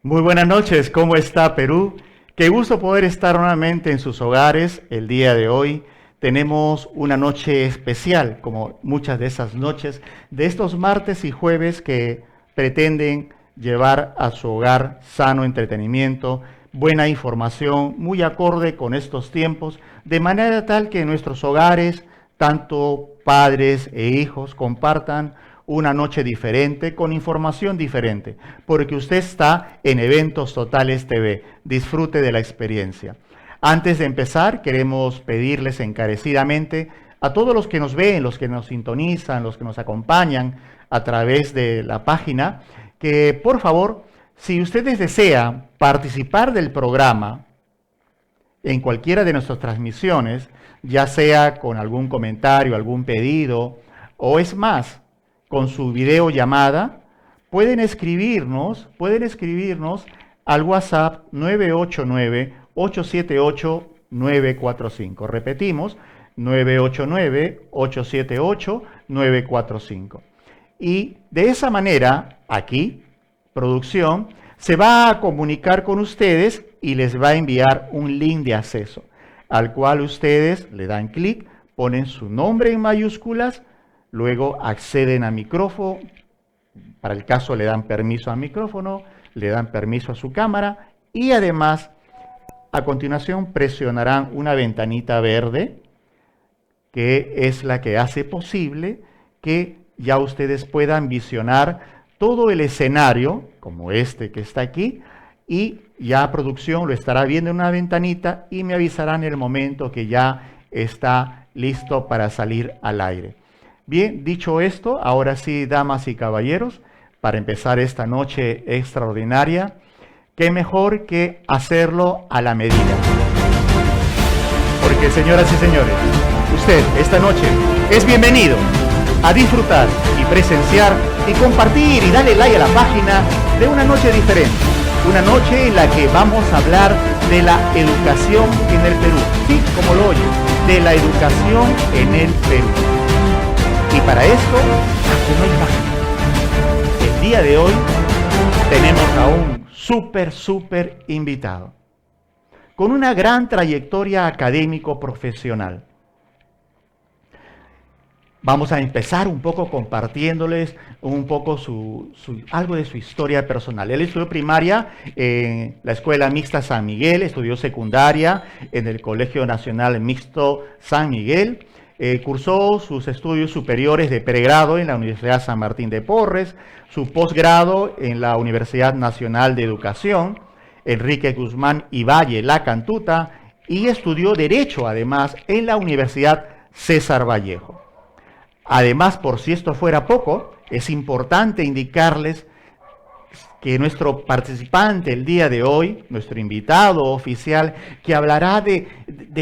Muy buenas noches, ¿cómo está Perú? Qué gusto poder estar nuevamente en sus hogares el día de hoy. Tenemos una noche especial, como muchas de esas noches, de estos martes y jueves que pretenden llevar a su hogar sano entretenimiento, buena información, muy acorde con estos tiempos, de manera tal que nuestros hogares, tanto padres e hijos, compartan una noche diferente, con información diferente, porque usted está en Eventos Totales TV. Disfrute de la experiencia. Antes de empezar, queremos pedirles encarecidamente a todos los que nos ven, los que nos sintonizan, los que nos acompañan a través de la página, que por favor, si ustedes desean participar del programa en cualquiera de nuestras transmisiones, ya sea con algún comentario, algún pedido, o es más, con su videollamada, pueden escribirnos al WhatsApp 989-878-945. Repetimos, 989-878-945. Y de esa manera, aquí, producción, se va a comunicar con ustedes y les va a enviar un link de acceso, al cual ustedes le dan clic, ponen su nombre en mayúsculas, luego acceden a micrófono, para el caso le dan permiso al micrófono, le dan permiso a su cámara y además a continuación presionarán una ventanita verde que es la que hace posible que ya ustedes puedan visionar todo el escenario, como este que está aquí, y ya producción lo estará viendo en una ventanita y me avisarán en el momento que ya está listo para salir al aire. Bien, dicho esto, ahora sí, damas y caballeros, para empezar esta noche extraordinaria, qué mejor que hacerlo a la medida. Porque, señoras y señores, usted esta noche es bienvenido a disfrutar y presenciar y compartir y darle like a la página de una noche diferente. Una noche en la que vamos a hablar de la educación en el Perú. Sí, como lo oye, de la educación en el Perú. Y para esto, aquí no hay página. El día de hoy tenemos a un súper invitado, con una gran trayectoria académico-profesional. Vamos a empezar un poco compartiéndoles un poco algo de su historia personal. Él estudió primaria en la Escuela Mixta San Miguel, estudió secundaria en el Colegio Nacional Mixto San Miguel, cursó sus estudios superiores de pregrado en la Universidad San Martín de Porres, su posgrado en la Universidad Nacional de Educación, Enrique Guzmán y Valle, La Cantuta, y estudió Derecho, además, en la Universidad César Vallejo. Además, por si esto fuera poco, es importante indicarles que nuestro participante el día de hoy, nuestro invitado oficial, que hablará de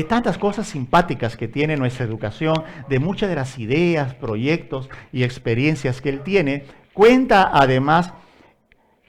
tantas cosas simpáticas que tiene nuestra educación, de muchas de las ideas, proyectos y experiencias que él tiene, cuenta además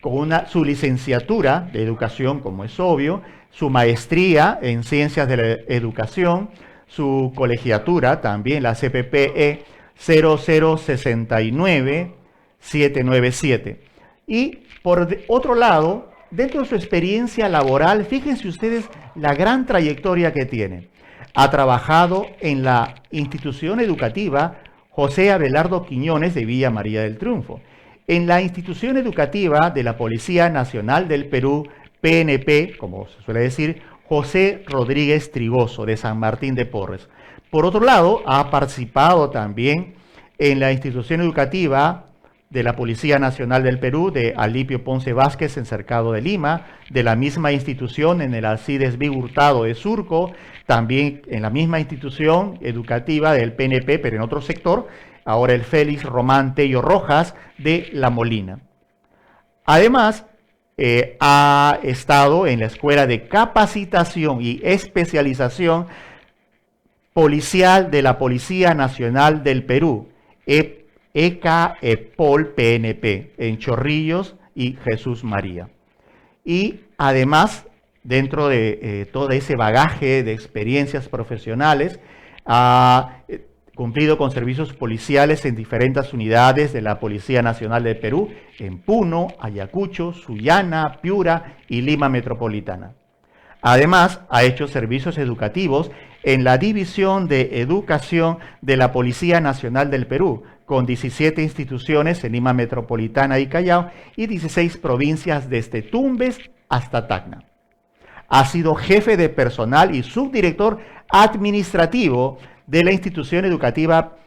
con su licenciatura de educación, como es obvio, su maestría en ciencias de la educación, su colegiatura también, la CPPE 0069797. Y por otro lado, dentro de su experiencia laboral, fíjense ustedes la gran trayectoria que tiene. Ha trabajado en la institución educativa José Abelardo Quiñones de Villa María del Triunfo, en la institución educativa de la Policía Nacional del Perú, PNP, como se suele decir, José Rodríguez Trigoso de San Martín de Porres. Por otro lado, ha participado también en la institución educativa de la Policía Nacional del Perú, de Alipio Ponce Vázquez en Cercado de Lima, de la misma institución en el Alcides B. Hurtado de Surco, también en la misma institución educativa del PNP, pero en otro sector, ahora el Félix Román Tello Rojas de La Molina. Además, ha estado en la Escuela de Capacitación y Especialización Policial de la Policía Nacional del Perú, ECA-EPOL PNP, en Chorrillos y Jesús María. Y además, dentro de todo ese bagaje de experiencias profesionales, cumplido con servicios policiales en diferentes unidades de la Policía Nacional del Perú, en Puno, Ayacucho, Sullana, Piura y Lima Metropolitana. Además, ha hecho servicios educativos en la División de Educación de la Policía Nacional del Perú, con 17 instituciones en Lima Metropolitana y Callao y 16 provincias desde Tumbes hasta Tacna. Ha sido jefe de personal y subdirector administrativo de la institución educativa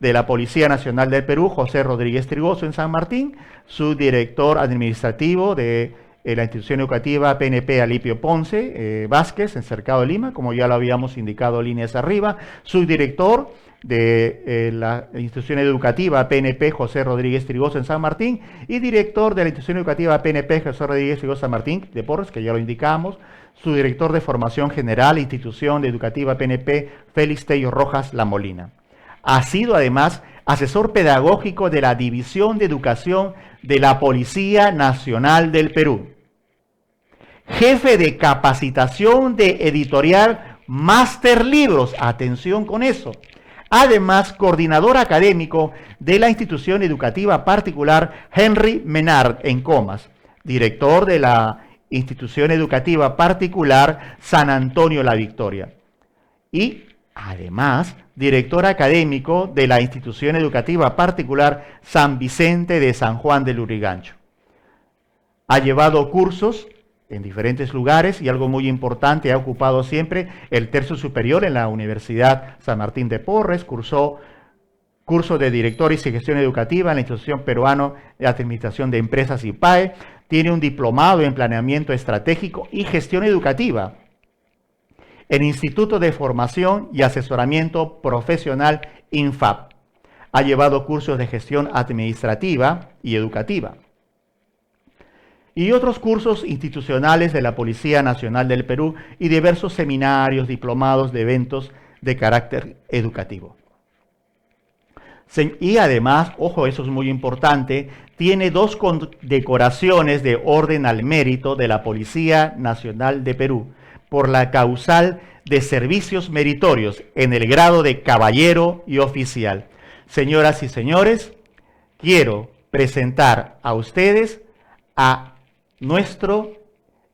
de la Policía Nacional del Perú, José Rodríguez Trigoso en San Martín, subdirector administrativo de la institución educativa PNP Alipio Ponce Vázquez en Cercado de Lima, como ya lo habíamos indicado líneas arriba, subdirector de la institución educativa PNP José Rodríguez Trigoso en San Martín y director de la institución educativa PNP José Rodríguez Trigoso San Martín de Porres, que ya lo indicamos, su director de formación general, institución educativa PNP Félix Tello Rojas La Molina. Ha sido además asesor pedagógico de la División de Educación de la Policía Nacional del Perú, jefe de capacitación de editorial Máster Libros, atención con eso. Además, coordinador académico de la institución educativa particular Henry Menard en Comas, director de la institución educativa particular San Antonio La Victoria y además director académico de la institución educativa particular San Vicente de San Juan del Lurigancho. Ha llevado cursos en diferentes lugares y algo muy importante, ha ocupado siempre el tercio superior en la Universidad San Martín de Porres, cursó curso de directores y gestión educativa en la Institución Peruana de Administración de Empresas IPAE, tiene un diplomado en planeamiento estratégico y gestión educativa en Instituto de Formación y Asesoramiento Profesional INFAP. Ha llevado cursos de gestión administrativa y educativa y otros cursos institucionales de la Policía Nacional del Perú y diversos seminarios, diplomados de eventos de carácter educativo. Y además, ojo, eso es muy importante, tiene 2 condecoraciones de orden al mérito de la Policía Nacional de Perú por la causal de servicios meritorios en el grado de caballero y oficial. Señoras y señores, quiero presentar a ustedes a nuestro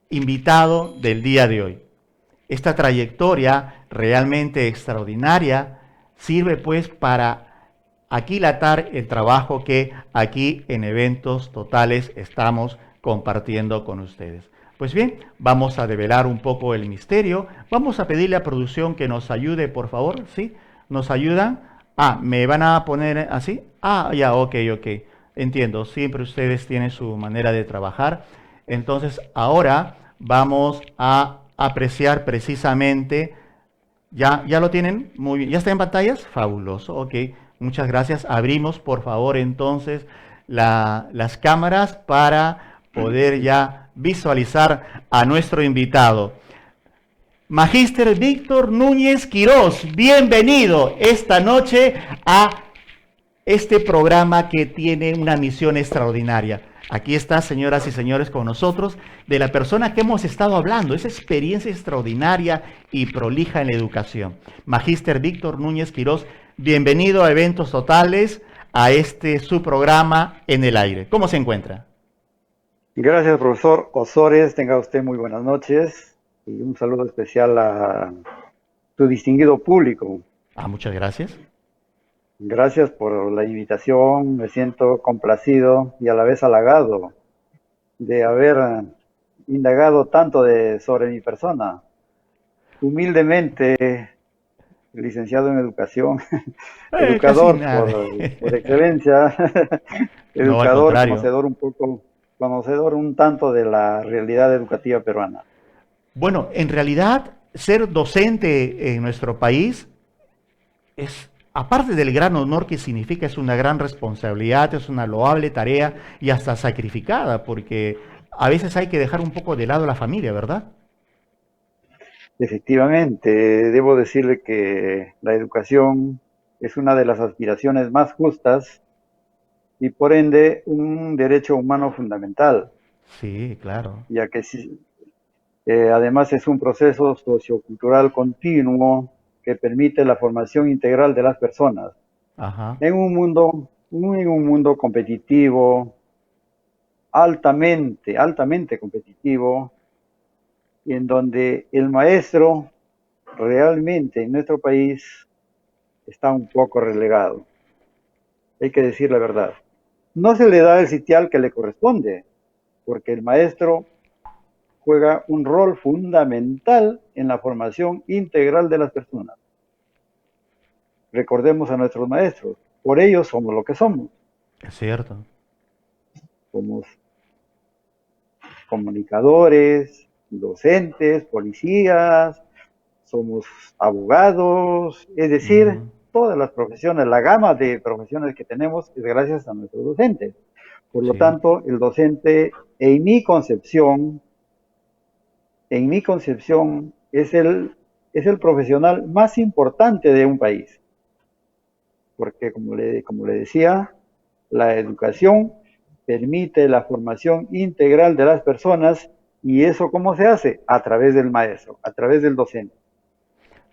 invitado del día de hoy. Esta trayectoria realmente extraordinaria sirve pues para aquilatar el trabajo que aquí en Eventos Totales estamos compartiendo con ustedes. Pues bien, vamos a develar un poco el misterio. Vamos a pedirle a producción que nos ayude, por favor. ¿Sí? ¿Nos ayudan? ¿Me van a poner así? Ya, ok. Entiendo, siempre ustedes tienen su manera de trabajar. Entonces, ahora vamos a apreciar precisamente, ¿ya lo tienen? Muy bien, ¿ya está en pantallas? Fabuloso, ok, muchas gracias. Abrimos, por favor, entonces, las cámaras para poder ya visualizar a nuestro invitado. Magíster Víctor Núñez Quirós, bienvenido esta noche a este programa que tiene una misión extraordinaria. Aquí está, señoras y señores, con nosotros, de la persona que hemos estado hablando, esa experiencia extraordinaria y prolija en la educación. Magíster Víctor Núñez Quirós, bienvenido a Eventos Totales, a su programa En el Aire. ¿Cómo se encuentra? Gracias, profesor Osores. Tenga usted muy buenas noches y un saludo especial a su distinguido público. Muchas gracias. Gracias por la invitación, me siento complacido y a la vez halagado de haber indagado tanto sobre mi persona. Humildemente, licenciado en educación, educador por excelencia, educador, no, conocedor un tanto de la realidad educativa peruana. Bueno, en realidad, ser docente en nuestro país es, aparte del gran honor que significa, es una gran responsabilidad, es una loable tarea y hasta sacrificada, porque a veces hay que dejar un poco de lado a la familia, ¿verdad? Efectivamente, debo decirle que la educación es una de las aspiraciones más justas y por ende un derecho humano fundamental. Sí, claro. Ya que además es un proceso sociocultural continuo que permite la formación integral de las personas. Ajá. En un mundo competitivo, altamente competitivo, y en donde el maestro realmente en nuestro país está un poco relegado. Hay que decir la verdad. No se le da el sitial que le corresponde, porque el maestro juega un rol fundamental en la formación integral de las personas. Recordemos a nuestros maestros, por ellos somos lo que somos. Es cierto. Somos comunicadores, docentes, policías, somos abogados, es decir, Ujú. todas las profesiones, la gama de profesiones que tenemos es gracias a nuestros docentes. Por lo Sí, tanto, el docente, en mi concepción, es el profesional más importante de un país. Porque, como le decía, la educación permite la formación integral de las personas y eso ¿cómo se hace? A través del maestro, a través del docente.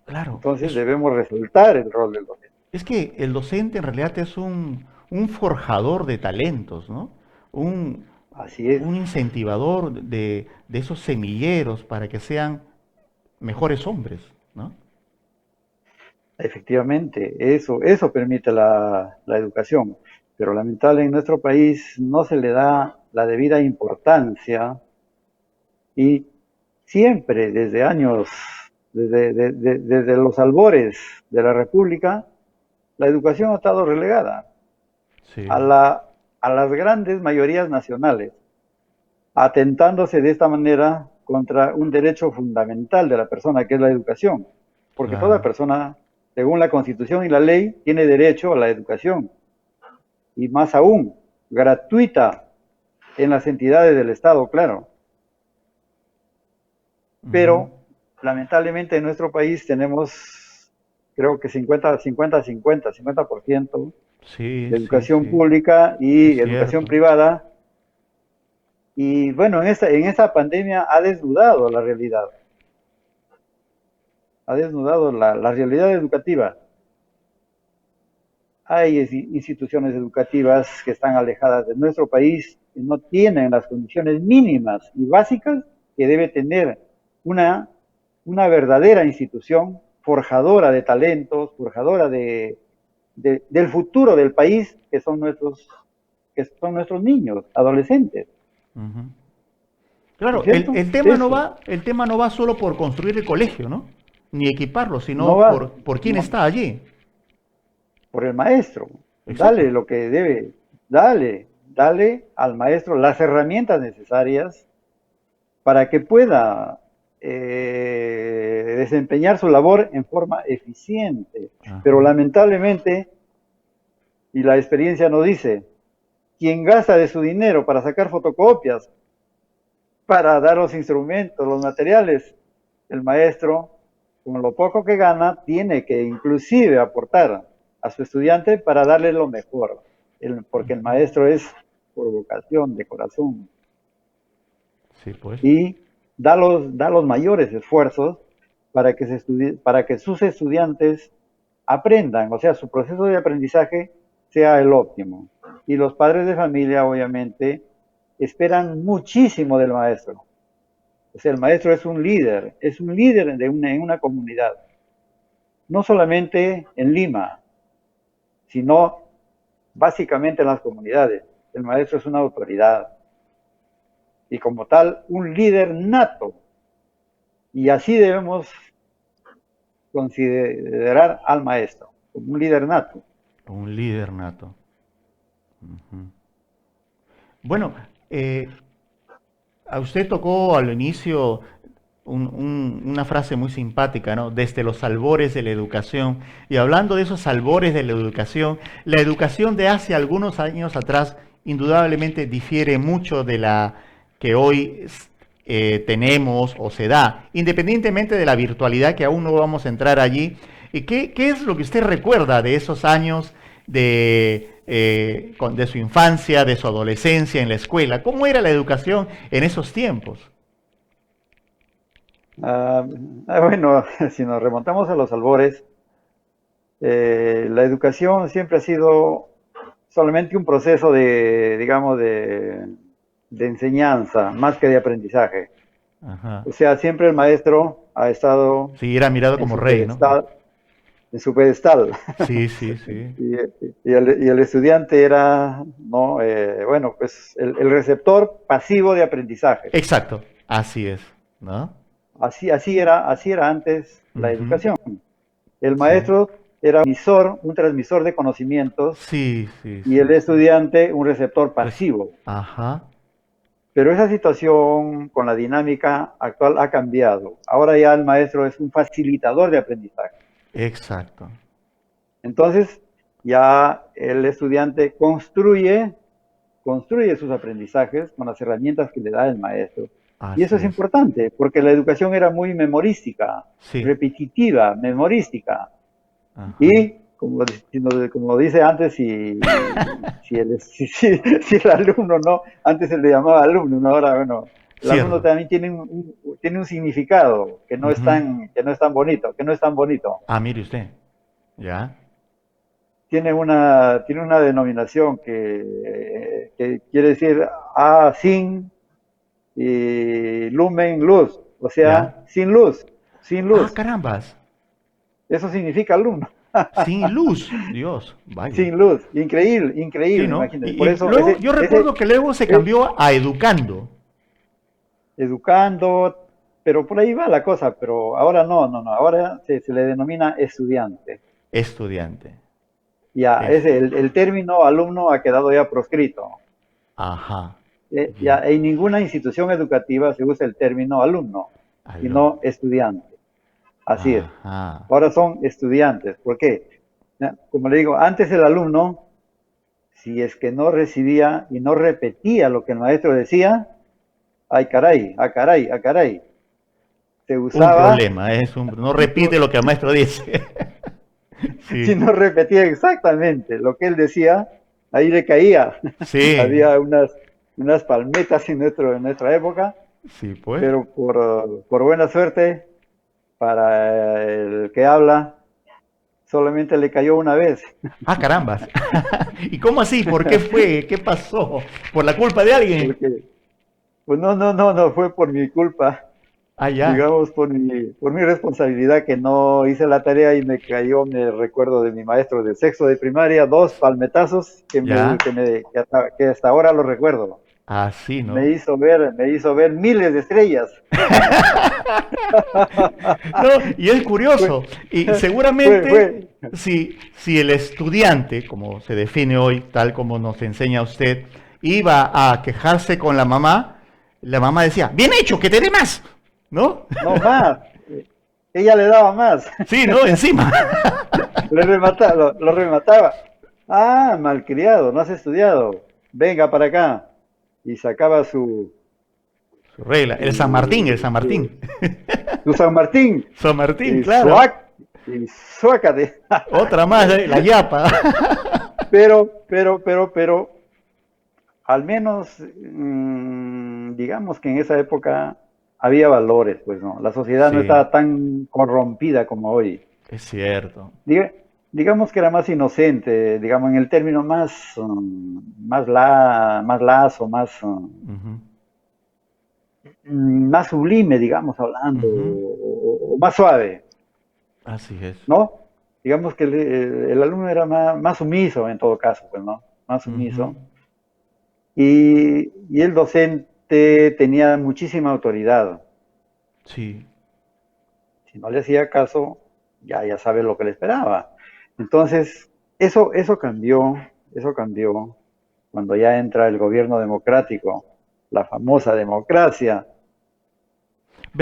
claro. Entonces debemos resaltar el rol del docente. Es que el docente en realidad es un forjador de talentos, ¿no? Un, Así es, un incentivador de esos semilleros para que sean mejores hombres, ¿no? efectivamente, eso permite la educación, pero lamentablemente en nuestro país no se le da la debida importancia y siempre desde años, desde los albores de la República, la educación ha estado relegada a, Sí, la, a las grandes mayorías nacionales, atentándose de esta manera contra un derecho fundamental de la persona, que es la educación. Porque toda claro. persona, según la Constitución y la ley, tiene derecho a la educación. Y más aún, gratuita en las entidades del Estado, claro. Ujú. Pero lamentablemente en nuestro país tenemos, creo que 50% Sí, de sí, educación sí. pública Es y educación cierto. privada. Y bueno, en esta pandemia ha desnudado la realidad, ha desnudado la realidad educativa. Hay instituciones educativas que están alejadas de nuestro país y no tienen las condiciones mínimas y básicas que debe tener una, una verdadera institución forjadora de talentos, forjadora del futuro del país, que son nuestros niños, adolescentes. Ujú. ¿No es Claro, cierto? Eso. el tema no va solo por construir el colegio, ¿no? Ni equiparlo, No sino va por quién no, está allí. por el maestro. Exacto. Dale lo que debe. Dale al maestro las herramientas necesarias para que pueda desempeñar su labor en forma eficiente. Pero Ajá. lamentablemente, y la experiencia nos dice, quien gasta de su dinero para sacar fotocopias, para dar los instrumentos, los materiales, el maestro, con lo poco que gana, tiene que inclusive aportar a su estudiante para darle lo mejor, porque el Ujú. maestro es por vocación, de corazón, Sí, pues. y da los mayores esfuerzos para que sus estudiantes aprendan, o sea, su proceso de aprendizaje sea el óptimo. Y los padres de familia, obviamente, esperan muchísimo del maestro. O sea, el maestro es un líder en una comunidad, no solamente en Lima, sino básicamente en las comunidades. El maestro es una autoridad y como tal un líder nato. Y así debemos considerar al maestro, como un líder nato. Un líder nato. Ujú. Bueno, a usted tocó al inicio una frase muy simpática, ¿no? Desde los albores de la educación. Y hablando de esos albores de la educación de hace algunos años atrás indudablemente difiere mucho de la que hoy tenemos o se da, independientemente de la virtualidad que aún no vamos a entrar allí. ¿Y qué es lo que usted recuerda de esos años de su infancia, de su adolescencia en la escuela? ¿Cómo era la educación en esos tiempos? Ah, bueno, si nos remontamos a los albores, la educación siempre ha sido solamente un proceso de, digamos, de enseñanza, más que de aprendizaje. Ajá. O sea, siempre el maestro ha estado Sí, era mirado en como su rey, ¿no? pedestal, en su pedestal. Sí, sí, sí. Y, y el estudiante era, ¿no? Bueno, pues el receptor pasivo de aprendizaje. Exacto, así es, ¿no? Así era antes la Ujú. educación. El Sí, maestro era un transmisor de conocimientos sí, sí, y sí, el sí. estudiante un receptor Res- pasivo. Ajá, Pero esa situación con la dinámica actual ha cambiado. Ahora ya el maestro es un facilitador de aprendizaje. exacto. Entonces ya el estudiante construye sus aprendizajes con las herramientas que le da el maestro. Y eso Así es es. importante, porque la educación era muy memorística, Sí, repetitiva, memorística. ajá. Y como dice antes, si el alumno no, antes se le llamaba alumno, ¿no? Ahora, bueno, el alumno Cierto. también tiene un significado Ujú. que no es tan bonito, que no es tan bonito. Ah, mire usted, ¿ya? Tiene una denominación que quiere decir A sin y lumen luz, o sea, ¿Ya? sin luz, sin Ah, luz. carambas. Eso significa alumno, Sin luz, Dios, vaya. sin luz. Increíble, Sí, increíble, ¿no? imagínate. Por Y eso luego, yo recuerdo que luego se eh, cambió a educando, educando, pero por ahí va la cosa, pero ahora no, ahora se le denomina estudiante. estudiante. Ya, Es, el término alumno ha quedado ya proscrito. ajá, Ya bien, en ninguna institución educativa se usa el término alumno, sino alumno. estudiante. Así es. Ajá. Ahora son estudiantes. ¿Por qué? Ya, como le digo, antes el alumno, si es que no recibía y no repetía lo que el maestro decía, ay caray, ah caray, ah caray, se Un usaba, problema, no repite lo que el maestro dice. si Sí, no repetía exactamente lo que él decía, ahí le caía. sí, Había unas palmetas en nuestra época, sí, pues. pero por buena suerte, para el que habla, solamente le cayó una vez. Ah, carambas. ¿Y cómo así? ¿Por qué fue? ¿Qué pasó? ¿Por la culpa de alguien? Porque, pues no fue por mi culpa, Ah, ya. digamos, por mi responsabilidad que no hice la tarea y me cayó, me recuerdo de mi maestro de sexto de primaria, dos palmetazos Ya. que hasta ahora lo recuerdo. Así, ¿no? Me hizo ver miles de estrellas. No, y es fue, curioso. Y fue, seguramente, fue, si el estudiante, como se define hoy, tal como nos enseña usted, iba a quejarse con la mamá decía, bien hecho, que te dé más. ¿No? no más. Ella le daba más. Sí, ¿no? Encima. Lo remataba. Ah, malcriado, no has estudiado. Venga para acá. Y sacaba Su regla. El San Martín, el San su, Martín. su San Martín. San Martín, Y claro. suac, y suácate. Otra más, la yapa. Pero, al menos, digamos que en esa época había valores, pues no. La sociedad no Sí, estaba tan corrompida como hoy. es cierto. Diga- digamos que era más inocente, digamos, en el término más lazo, Ujú, más sublime, digamos, hablando, ujú. o más suave, Así es. ¿no? Digamos que el alumno era más sumiso en todo caso, pues, ¿no? Más Ujú. sumiso. Y el docente tenía muchísima autoridad. Sí. Si no le hacía caso, ya sabe lo que le esperaba. Entonces, eso cambió cuando ya entra el gobierno democrático, la famosa democracia,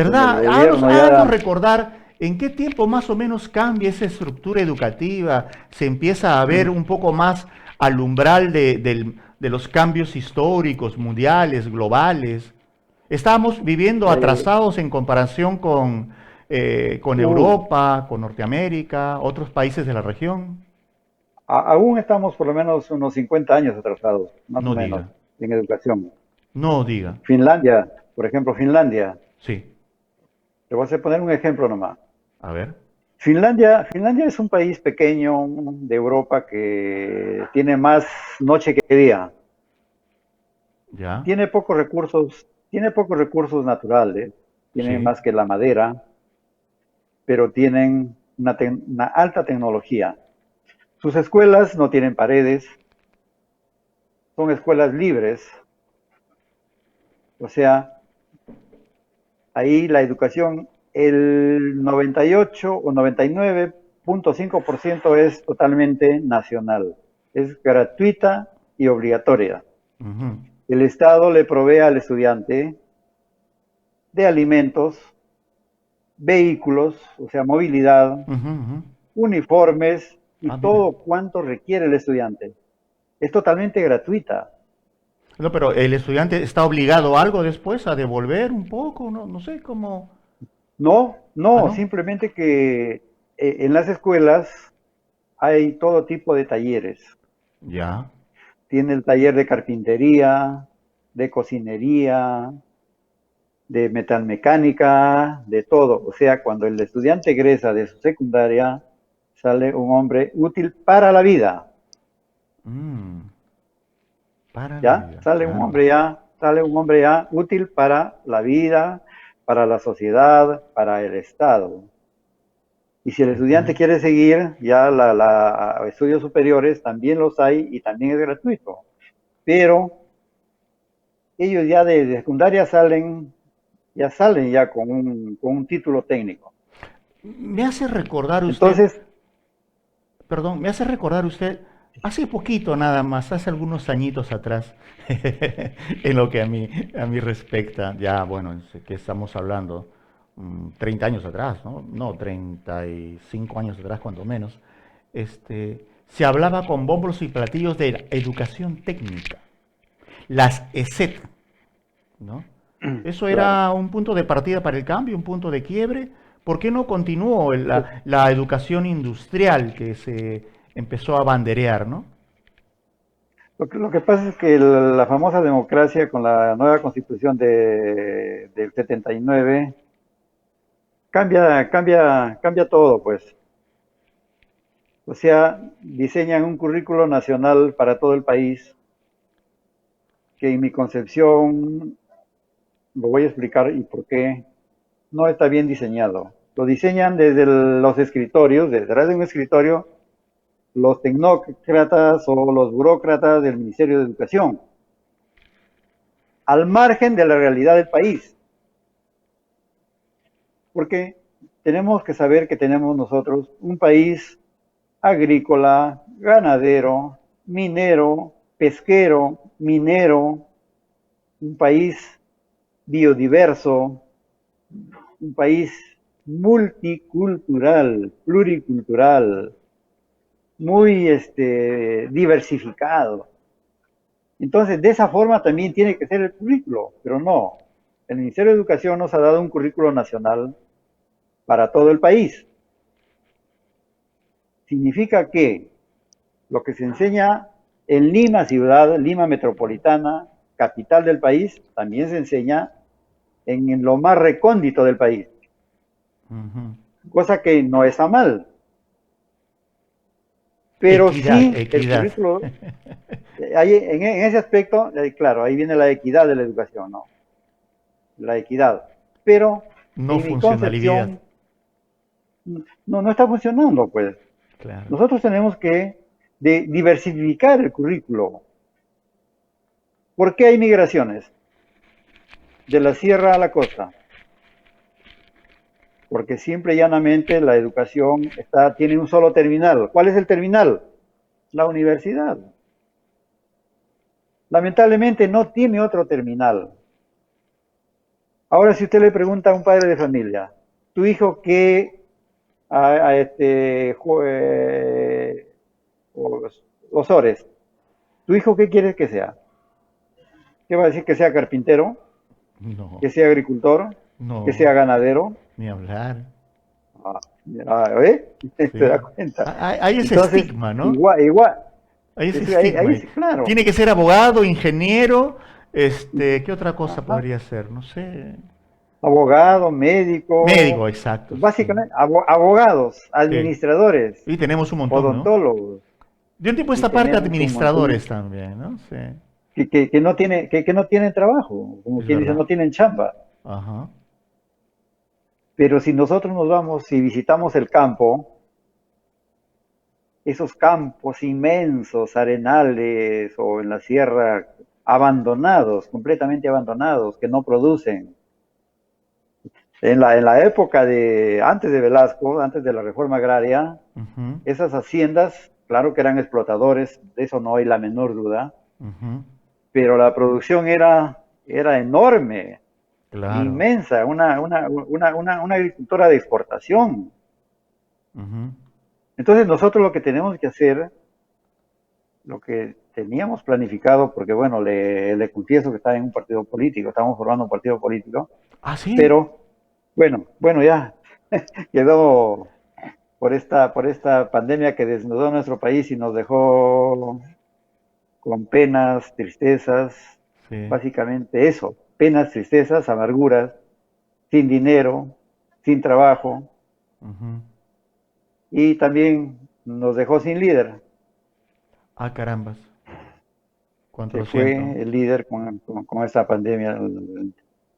donde el ¿Verdad? gobierno Háganos ya, recordar en qué tiempo más o menos cambia esa estructura educativa, se empieza a ver un poco más al umbral de los cambios históricos, mundiales, globales. Estamos viviendo eh, atrasados en comparación con uh, Europa, con Norteamérica, otros países de la región. aún estamos por lo menos unos 50 años atrasados, más o No menos, diga, en educación. no diga. Finlandia, por ejemplo, Finlandia, Sí, Te voy a poner un ejemplo nomás. A ver, Finlandia es un país pequeño de Europa que tiene más noche que día. ya, Tiene pocos recursos naturales, tienen sí. más que la madera, pero tienen una alta tecnología. Sus escuelas no tienen paredes, son escuelas libres, o sea, ahí la educación, el 98 o 99.5% es totalmente nacional, es gratuita y obligatoria. Ujú, El Estado le provee al estudiante de alimentos, vehículos, o sea, movilidad, ujú, ujú. uniformes y Ah, mira. todo cuanto requiere el estudiante. Es totalmente gratuita. No, pero el estudiante está obligado a algo después a devolver un poco, no, no sé cómo. No, Ah, no, no. simplemente que en las escuelas hay todo tipo de talleres. Ya. Tiene el taller de carpintería, de cocinería, de metalmecánica, de todo. O sea, cuando el estudiante egresa de su secundaria, sale un hombre útil para la vida. Mm, para la ¿Ya? vida, claro. Sale un hombre ya útil para la vida, para la sociedad, para el Estado. Y si el estudiante Ujú. quiere seguir ya estudios superiores, también los hay y también es gratuito. Pero ellos ya de secundaria salen ya con un título técnico. Me hace recordar usted, Entonces, perdón, me hace recordar usted, hace poquito nada más, hace algunos añitos atrás, en lo que a mí respecta, ya, bueno, sé que estamos hablando, 30 años atrás, ¿no? No, 35 años atrás, cuando menos, se hablaba con bombos y platillos de la educación técnica, las ESET, ¿no? Eso claro. era un punto de partida para el cambio, un punto de quiebre. ¿Por qué no continuó la educación industrial que se empezó a banderear, ¿no? Lo que pasa es que la famosa democracia con la nueva constitución del 79 cambia todo, pues. O sea, diseñan un currículo nacional para todo el país, que en mi concepción, lo voy a explicar y por qué, no está bien diseñado. Lo diseñan desde los escritorios, detrás de un escritorio, los tecnócratas o los burócratas del Ministerio de Educación, al margen de la realidad del país. Porque tenemos que saber que tenemos nosotros un país agrícola, ganadero, minero, pesquero, minero, un país biodiverso, un país multicultural, pluricultural, muy diversificado. Entonces, de esa forma también tiene que ser el currículo, pero no. El Ministerio de Educación nos ha dado un currículo nacional para todo el país. Significa que lo que se enseña en Lima ciudad, Lima metropolitana, capital del país, también se enseña en lo más recóndito del país, Ujú. cosa que no está mal, pero Equidad, sí el equidad. currículo, en ese aspecto, claro, ahí viene la equidad de la educación, ¿no? La equidad. Pero No en mi funcionalidad. concepción, no está funcionando, pues. Claro. Nosotros tenemos que diversificar el currículo. ¿Por qué hay migraciones? De la sierra a la costa. Porque simple y llanamente la educación tiene un solo terminal. ¿Cuál es el terminal? La universidad. Lamentablemente no tiene otro terminal. Ahora, si usted le pregunta a un padre de familia, tu hijo qué a este Osores, tu hijo qué quieres que sea? ¿Qué va a decir? Que sea carpintero, No, que sea agricultor, que no, sea ganadero. ni hablar. Ah, ¿eh? ¿Te das Sí. cuenta? Hay ese Entonces, estigma, ¿no? igual, Hay ese ahí estigma. sí, claro. Tiene que ser abogado, ingeniero, ¿qué otra cosa Ajá. podría ser? No sé. abogado, médico, Médico, exacto, sí. básicamente abogados, Sí. administradores, Y tenemos un montón, ¿no? odontólogos, De un tiempo a y esta parte, tenemos un montón administradores también, ¿no? Sí, que no tiene, que no tienen trabajo, como es quien dice, verdad. no tienen chamba. Ajá. Pero si nosotros nos vamos y visitamos el campo, esos campos inmensos, arenales o en la sierra, abandonados, completamente abandonados, que no producen. En la época de antes de Velasco, antes de la reforma agraria, Ujú, esas haciendas, claro que eran explotadores, de eso no hay la menor duda, ujú. pero la producción era enorme, Claro. inmensa, una agricultura de exportación. Ujú. Entonces nosotros lo que tenemos que hacer, lo que teníamos planificado, porque bueno, le confieso que estaba en un partido político, estábamos formando un partido político, Ah, sí. pero bueno, ya quedó por esta pandemia que desnudó nuestro país y nos dejó con penas, tristezas, Sí. básicamente eso, penas, tristezas, amarguras, sin dinero, sin trabajo, Ujú. y también nos dejó sin líder. Ah, carambas. Cuánto Se lo siento. fue el líder con esta pandemia,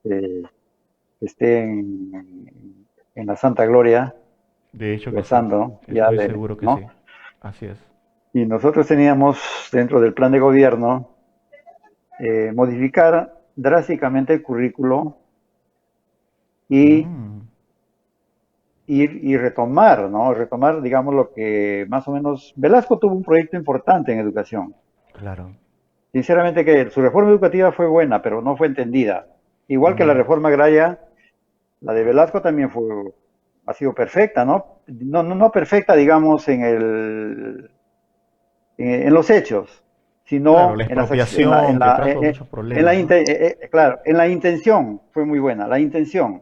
que esté en la Santa Gloria, De hecho que sí. rezando, ya Estoy seguro que sí. ¿no? Así es. Y nosotros teníamos dentro del plan de gobierno modificar drásticamente el currículo y Mm, y retomar, ¿no? Retomar, digamos, lo que más o menos... Velasco tuvo un proyecto importante en educación. claro. Sinceramente que su reforma educativa fue buena, pero no fue entendida. Igual que la Mm, reforma agraria, la de Velasco también ha sido perfecta, ¿no? No perfecta, digamos, en los hechos, claro, la sino expropiación que trajo muchos problemas, ¿no? claro, en la intención fue muy buena, la intención,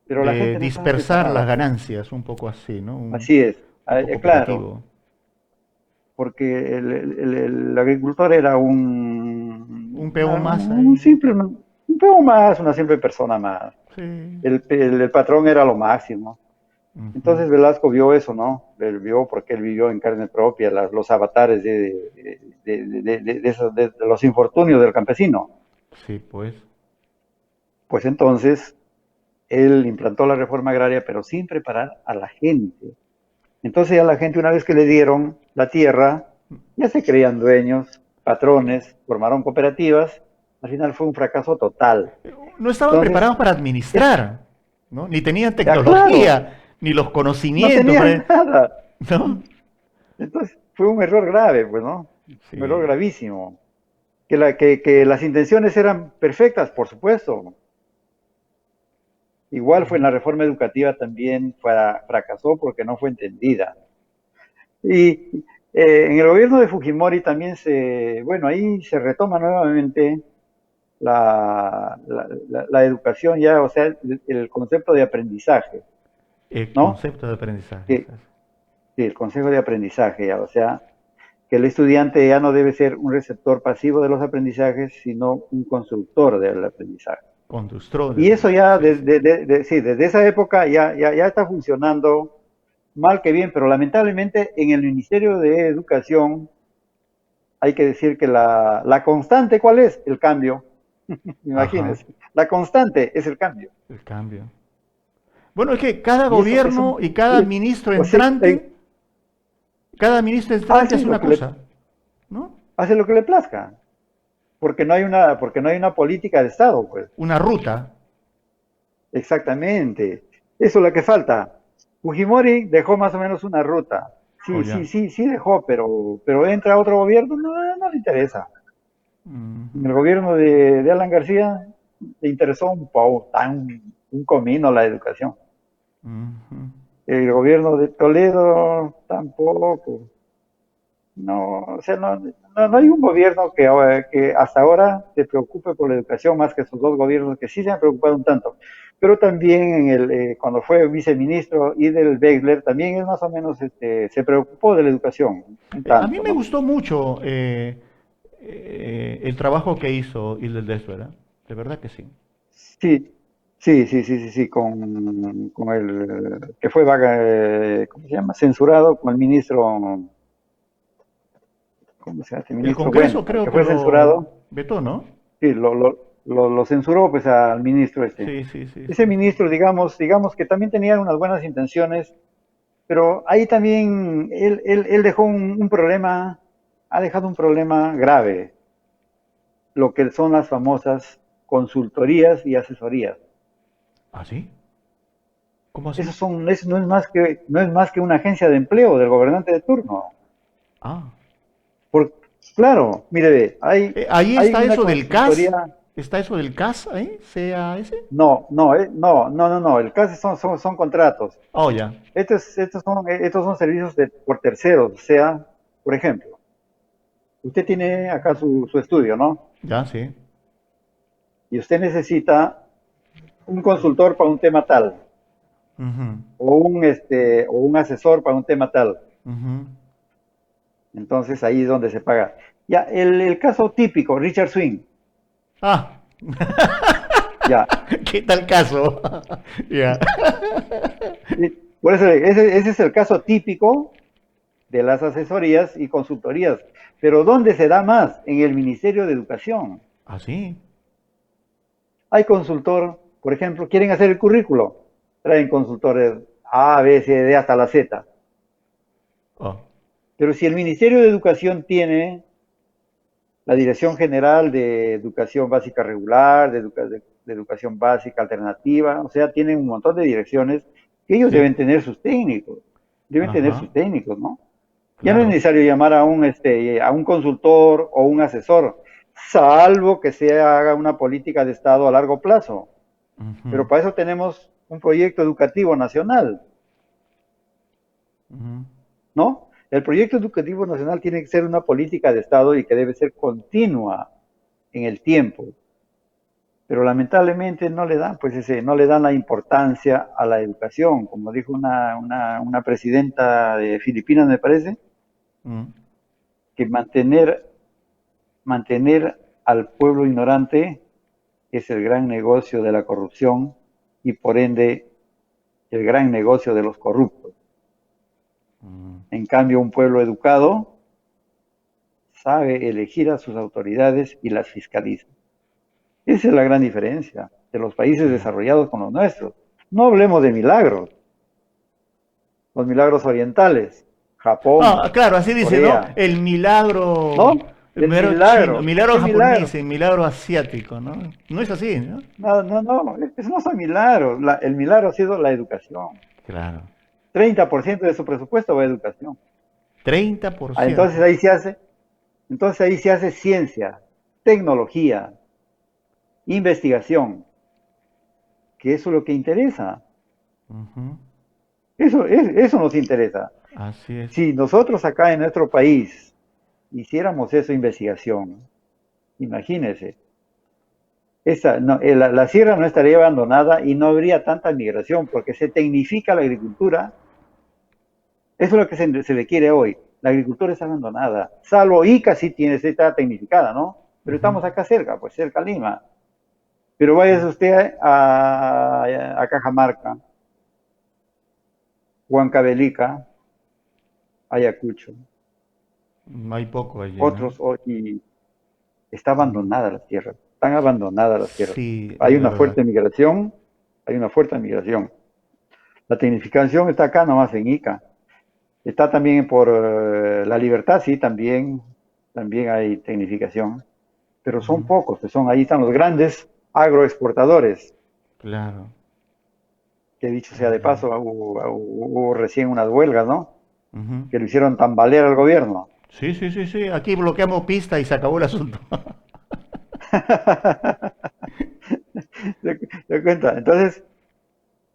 pero la De gente no estaba dispersar las preparada, pues. ganancias, un poco así, ¿no? Así es, Un poco claro, operativo. porque el agricultor era Un peón más ahí. un peón más, una simple persona más. Sí. El patrón era lo máximo. Ujú. Entonces Velasco vio eso, ¿no? Él vio porque él vivió en carne propia los avatares de los infortunios del campesino. Sí, pues. Pues entonces él implantó la reforma agraria, pero sin preparar a la gente. Entonces a la gente, una vez que le dieron la tierra, ya se creían dueños, patrones, formaron cooperativas. Al final fue un fracaso total. No estaban Entonces, preparados para es, administrar, ¿no? Ni tenían claro, tecnología, ni los no conocimientos, tenían nada. ¿no? Entonces fue un error grave, pues, ¿no? Un error Sí. gravísimo. Que las intenciones eran perfectas, por supuesto. Igual fue en Ujú. la reforma educativa también fracasó porque no fue entendida. Y en el gobierno de Fujimori también bueno, ahí se retoma nuevamente la educación ya, o sea, el concepto de aprendizaje, El ¿no? concepto de aprendizaje. Que, sí, el concepto de aprendizaje ya, o sea, que el estudiante ya no debe ser un receptor pasivo de los aprendizajes, sino un constructor del aprendizaje. Constructor de Y eso aprendizaje. ya, Sí, sí. sí, desde esa época ya está funcionando mal que bien, pero lamentablemente en el Ministerio de Educación hay que decir que la constante, ¿cuál es? El cambio. Ajá. Imagínense, la constante es el cambio. El cambio. Bueno, es que cada Y eso gobierno y cada ministro o sea, entrante, cada ministro entrante hace hace lo una que le, cosa, ¿no? hace lo que le plazca, porque no hay una política de Estado, pues. Una ruta. Exactamente. Eso es lo que falta. Fujimori dejó más o menos una ruta. O Sí, ya. sí, sí, sí dejó, pero entra otro gobierno, no le interesa. En Ujú, el gobierno de Alan García le interesó un comino la educación. ujú. El gobierno de Toledo tampoco. No, o sea, no hay un gobierno que hasta ahora se preocupe por la educación más que esos dos gobiernos que sí se han preocupado un tanto. Pero también cuando fue viceministro y del Wegler, también es más o menos, se preocupó de la educación un A mí tanto, me ¿no? gustó mucho el trabajo que hizo Hildes Desver, ¿eh? De verdad que sí. Sí, sí, con el que fue, ¿cómo se llama? Censurado con el ministro, ¿cómo se llama este El ministro? Congreso Bueno, el creo que que fue censurado, lo vetó, ¿no? sí, lo censuró pues al ministro este. Sí, sí, sí, Ese sí, sí. ministro, digamos que también tenía unas buenas intenciones, pero ahí también él dejó un problema, ha dejado un problema grave, lo que son las famosas consultorías y asesorías. ¿Ah, sí? ¿Cómo así? Eso no es más que una agencia de empleo del gobernante de turno. Ah. Por, claro, mire, Ahí hay está una eso del CAS. consultoría. ¿Está eso del CAS ahí? ¿CAS? No, no, no. El caso son contratos. Oh, ya. Estos son servicios por terceros. O sea, por ejemplo, usted tiene acá su estudio, ¿no? Ya, sí. Y usted necesita un consultor para un tema tal, Ujú, o un asesor para un tema tal. ujú. Entonces ahí es donde se paga. Ya, el caso típico, Richard Swing, Ah, ya. ¿qué tal caso? Ya. Por eso, ese es el caso típico de las asesorías y consultorías. Pero ¿dónde se da más? En el Ministerio de Educación. ¿Ah, sí? Hay consultor, por ejemplo, quieren hacer el currículo, traen consultores A, B, C, D hasta la Z. Oh, Pero si el Ministerio de Educación tiene la Dirección General de Educación Básica Regular, de Educación Básica Alternativa, o sea, tienen un montón de direcciones que ellos sí. deben tener Ajá, sus técnicos, ¿no? Ya no es claro. necesario llamar a un consultor o un asesor, salvo que se haga una política de Estado a largo plazo. Ujú, Pero para eso tenemos un proyecto educativo nacional, ujú. ¿no? El proyecto educativo nacional tiene que ser una política de Estado y que debe ser continua en el tiempo. Pero lamentablemente no le dan la importancia a la educación, como dijo una presidenta de Filipinas, me parece, Mm. que mantener al pueblo ignorante es el gran negocio de la corrupción y por ende el gran negocio de los corruptos. Mm. En cambio, un pueblo educado sabe elegir a sus autoridades y las fiscaliza. Esa es la gran diferencia de los países Sí. desarrollados con los nuestros. No hablemos de milagros, los milagros orientales, Japón, Ah, claro, así dice, ¿no? Corea, El ¿no? El milagro chino, el milagro, milagro ¿qué milagro? japonés, el milagro asiático, ¿no? No es así, ¿no? No, no, no, esos no son milagros. El milagro ha sido la educación. Claro. 30% de su presupuesto va a educación. Treinta por Ah, ciento. entonces ahí se hace ciencia, tecnología, investigación, que eso es lo que interesa. Ujú. Eso nos interesa. Así es. Si nosotros acá en nuestro país hiciéramos eso, investigación, imagínense, no, la sierra no estaría abandonada y no habría tanta migración porque se tecnifica la agricultura. Eso es lo que se le quiere hoy. La agricultura está abandonada. Salvo Ica sí está tecnificada, ¿no? Pero Ujú. estamos acá cerca, pues cerca a Lima. Pero váyase usted a Cajamarca, Huancavelica, Ayacucho, Hay poco allí, ¿no? otros, y está Mm. abandonada las tierras. Están abandonadas las tierras. Sí, Hay es una verdad. fuerte migración, hay una fuerte migración. La tecnificación está acá nomás en Ica. Está también por La Libertad, sí, también hay tecnificación, pero son Ujú. pocos, ahí están los grandes agroexportadores, Claro. que dicho sea de Ujú. paso, hubo recién unas huelgas, ¿no? Ujú. Que lo hicieron tambalear al gobierno. Sí, sí, sí, sí. Aquí bloqueamos pista y se acabó el asunto. ¿Te cuenta? Entonces,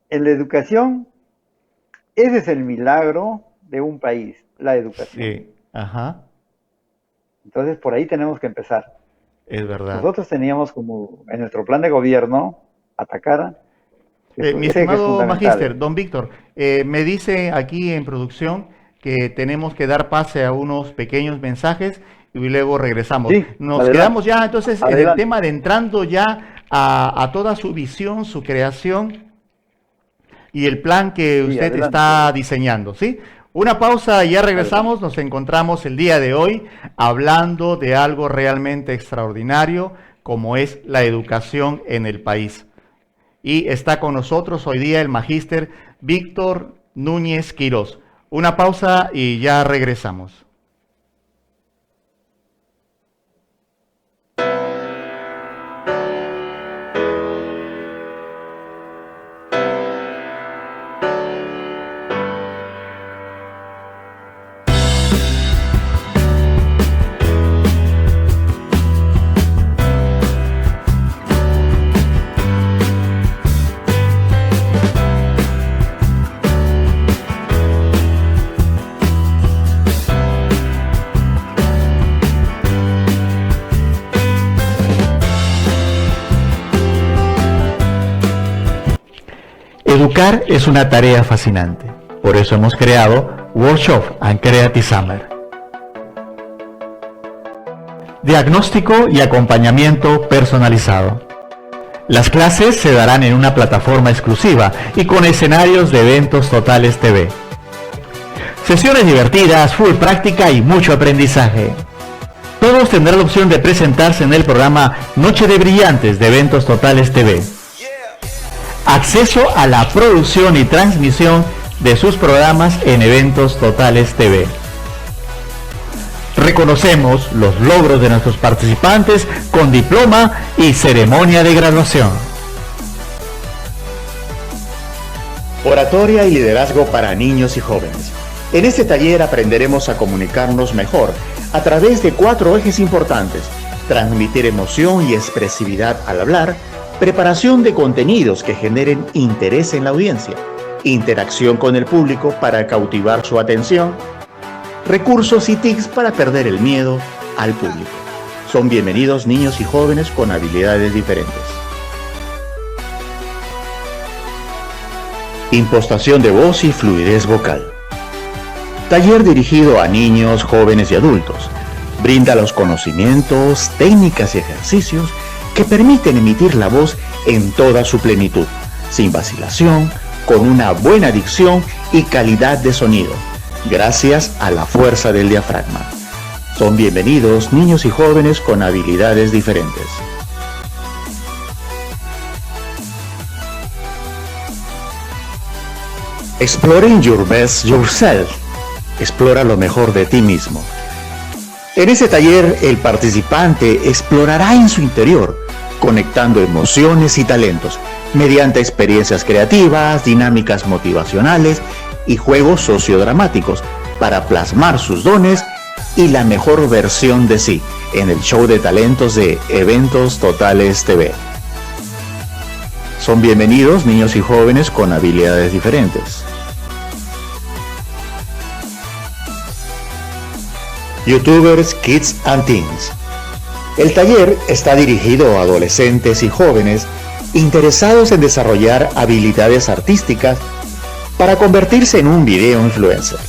en la educación, ese es el milagro de un país, la educación. Sí, ajá, Entonces, por ahí tenemos que empezar. es verdad. Nosotros teníamos como en nuestro plan de gobierno atacar eso, Mi ese que es estimado fundamental. Magíster, don Víctor, me dice aquí en producción que tenemos que dar pase a unos pequeños mensajes y luego regresamos. Sí, Nos adelante, quedamos ya entonces en el adelante. tema de entrando ya a toda su visión, su creación y el plan que Sí, usted adelante. está diseñando, ¿sí? Una pausa y ya regresamos. Nos encontramos el día de hoy hablando de algo realmente extraordinario como es la educación en el país. Y está con nosotros hoy día el magíster Víctor Núñez Quirós. Una pausa y ya regresamos. Educar es una tarea fascinante. Por eso hemos creado Workshop and Creative Summer. Diagnóstico y acompañamiento personalizado. Las clases se darán en una plataforma exclusiva y con escenarios de Eventos Totales TV. Sesiones divertidas, full práctica y mucho aprendizaje. Todos tendrán la opción de presentarse en el programa Noche de Brillantes de Eventos Totales TV. Acceso a la producción y transmisión de sus programas en Eventos Totales TV. Reconocemos los logros de nuestros participantes con diploma y ceremonia de graduación. Oratoria y liderazgo para niños y jóvenes. En este taller aprenderemos a comunicarnos mejor a través de 4 ejes importantes: transmitir emoción y expresividad al hablar, preparación de contenidos que generen interés en la audiencia, interacción con el público para cautivar su atención, recursos y tips para perder el miedo al público. Son bienvenidos niños y jóvenes con habilidades diferentes. Impostación de voz y fluidez vocal. Taller dirigido a niños, jóvenes y adultos. Brinda los conocimientos, técnicas y ejercicios que permiten emitir la voz en toda su plenitud, sin vacilación, con una buena dicción y calidad de sonido, gracias a la fuerza del diafragma. Son bienvenidos niños y jóvenes con habilidades diferentes. Exploring your best yourself. Explora lo mejor de ti mismo. En este taller, el participante explorará en su interior, conectando emociones y talentos, mediante experiencias creativas, dinámicas motivacionales y juegos sociodramáticos, para plasmar sus dones y la mejor versión de sí en el show de talentos de Eventos Totales TV. Son bienvenidos niños y jóvenes con habilidades diferentes. YouTubers, Kids and Teens. El taller está dirigido a adolescentes y jóvenes interesados en desarrollar habilidades artísticas para convertirse en un video influencer.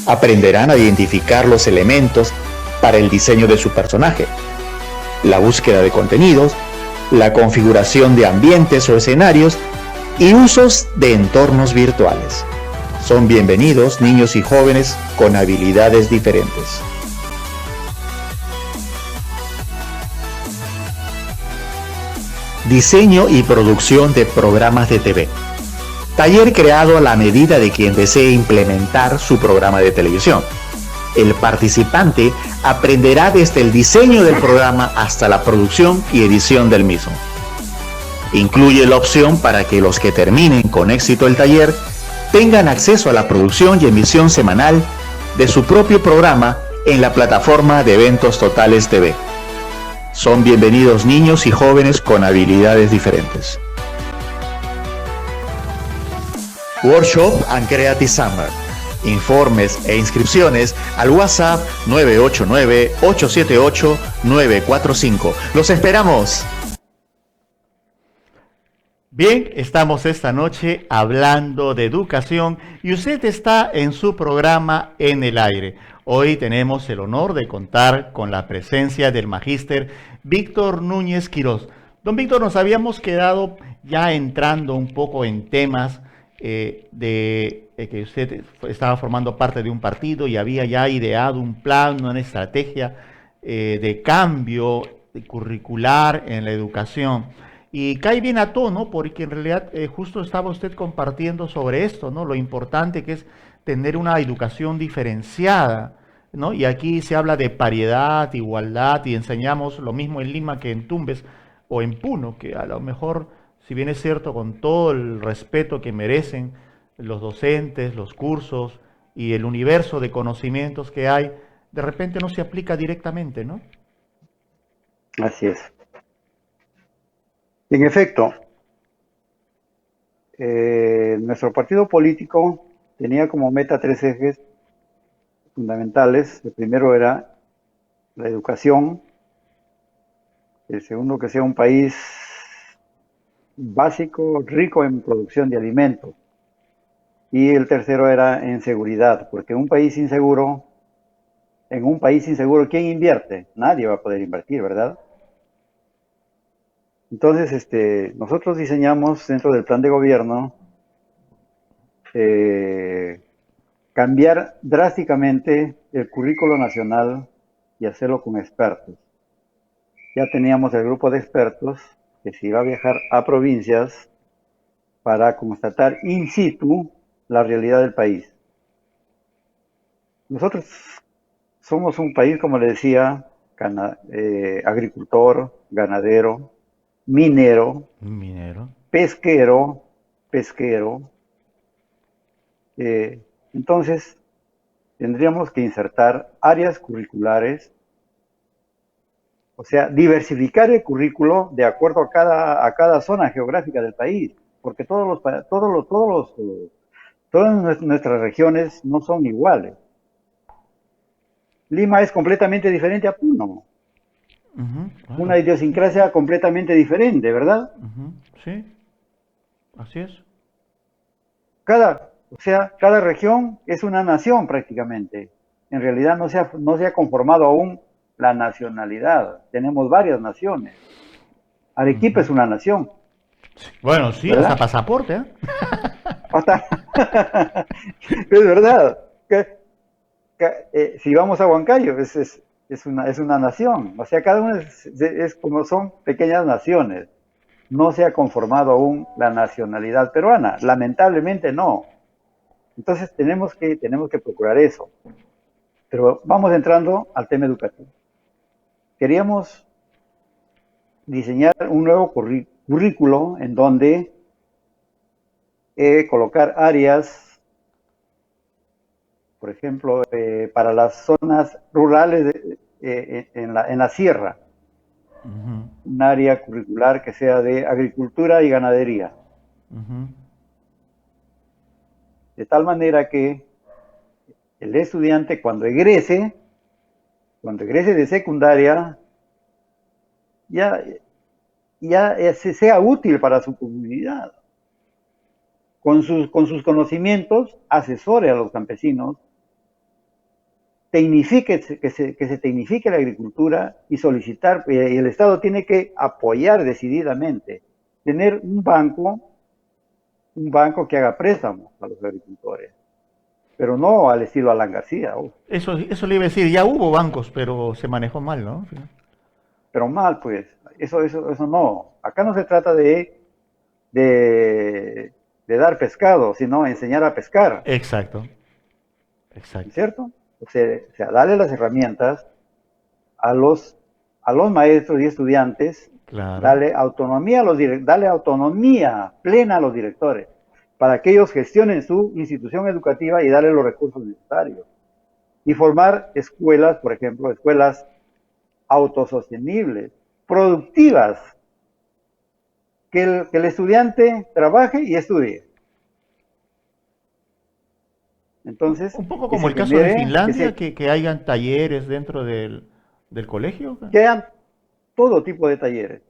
Aprenderán a identificar los elementos para el diseño de su personaje, la búsqueda de contenidos, la configuración de ambientes o escenarios y usos de entornos virtuales. Son bienvenidos niños y jóvenes con habilidades diferentes. Diseño y producción de programas de TV. Taller creado a la medida de quien desee implementar su programa de televisión. El participante aprenderá desde el diseño del programa hasta la producción y edición del mismo. Incluye la opción para que los que terminen con éxito el taller tengan acceso a la producción y emisión semanal de su propio programa en la plataforma de Eventos Totales TV. Son bienvenidos niños y jóvenes con habilidades diferentes. Workshop and Creative Summer. Informes e inscripciones al WhatsApp 989-878-945. ¡Los esperamos! Bien, estamos esta noche hablando de educación y usted está en su programa En el Aire. Hoy tenemos el honor de contar con la presencia del magíster Víctor Núñez Quirós. Don Víctor, nos habíamos quedado ya entrando un poco en temas que usted estaba formando parte de un partido y había ya ideado un plan, una estrategia de cambio curricular en la educación. Y cae bien a tono porque en realidad justo estaba usted compartiendo sobre esto, ¿no? Lo importante que es tener una educación diferenciada, ¿no? Y aquí se habla de paridad, igualdad y enseñamos lo mismo en Lima que en Tumbes o en Puno, que a lo mejor, si bien es cierto, con todo el respeto que merecen los docentes, los cursos y el universo de conocimientos que hay, de repente no se aplica directamente, ¿no? Así es. En efecto, nuestro partido político tenía como meta 3 ejes fundamentales. El primero era la educación, el segundo que sea un país básico, rico en producción de alimentos, y el tercero era en seguridad, porque en un país inseguro, ¿quién invierte? Nadie va a poder invertir, ¿verdad? Entonces, nosotros diseñamos dentro del plan de gobierno cambiar drásticamente el currículo nacional y hacerlo con expertos. Ya teníamos el grupo de expertos que se iba a viajar a provincias para constatar in situ la realidad del país. Nosotros somos un país, como le decía, agricultor, ganadero, minero, Minero. pesquero. Entonces, tendríamos que insertar áreas curriculares, o sea, diversificar el currículo de acuerdo a cada zona geográfica del país, porque todas nuestras regiones no son iguales. Lima es completamente diferente a Puno, Claro. una idiosincrasia completamente diferente, ¿verdad? Sí, así es. Cada región es una nación prácticamente. En realidad no se ha conformado aún la nacionalidad. Tenemos varias naciones. Arequipa es una nación, Bueno, sí, hasta ¿verdad? pasaporte, ¿eh? Hasta es verdad. Si vamos a Huancayo, es una nación. O sea, cada una es como son pequeñas naciones. No se ha conformado aún la nacionalidad peruana. Lamentablemente no. Entonces tenemos que procurar eso. Pero vamos entrando al tema educativo. Queríamos diseñar un nuevo currículo en donde colocar áreas, por ejemplo, para las zonas rurales en la sierra, un área curricular que sea de agricultura y ganadería. De tal manera que el estudiante cuando egrese de secundaria, ya sea útil para su comunidad. Con sus conocimientos, asesore a los campesinos, que se tecnifique la agricultura y solicitar, y el Estado tiene que apoyar decididamente, tener un banco que haga préstamos a los agricultores, pero no al estilo Alan García. Eso le iba a decir, ya hubo bancos, pero se manejó mal, ¿no? Pero mal, pues, eso no. Acá no se trata de dar pescado, sino enseñar a pescar. Exacto. ¿Cierto? O sea, darle las herramientas a los maestros y estudiantes, Claro. darle autonomía plena a los directores, para que ellos gestionen su institución educativa y darle los recursos necesarios. Y formar escuelas, por ejemplo, escuelas autosostenibles, productivas, que el estudiante trabaje y estudie. Entonces, Un poco como el caso de Finlandia, que hayan talleres dentro del colegio. Que hayan todo tipo de talleres.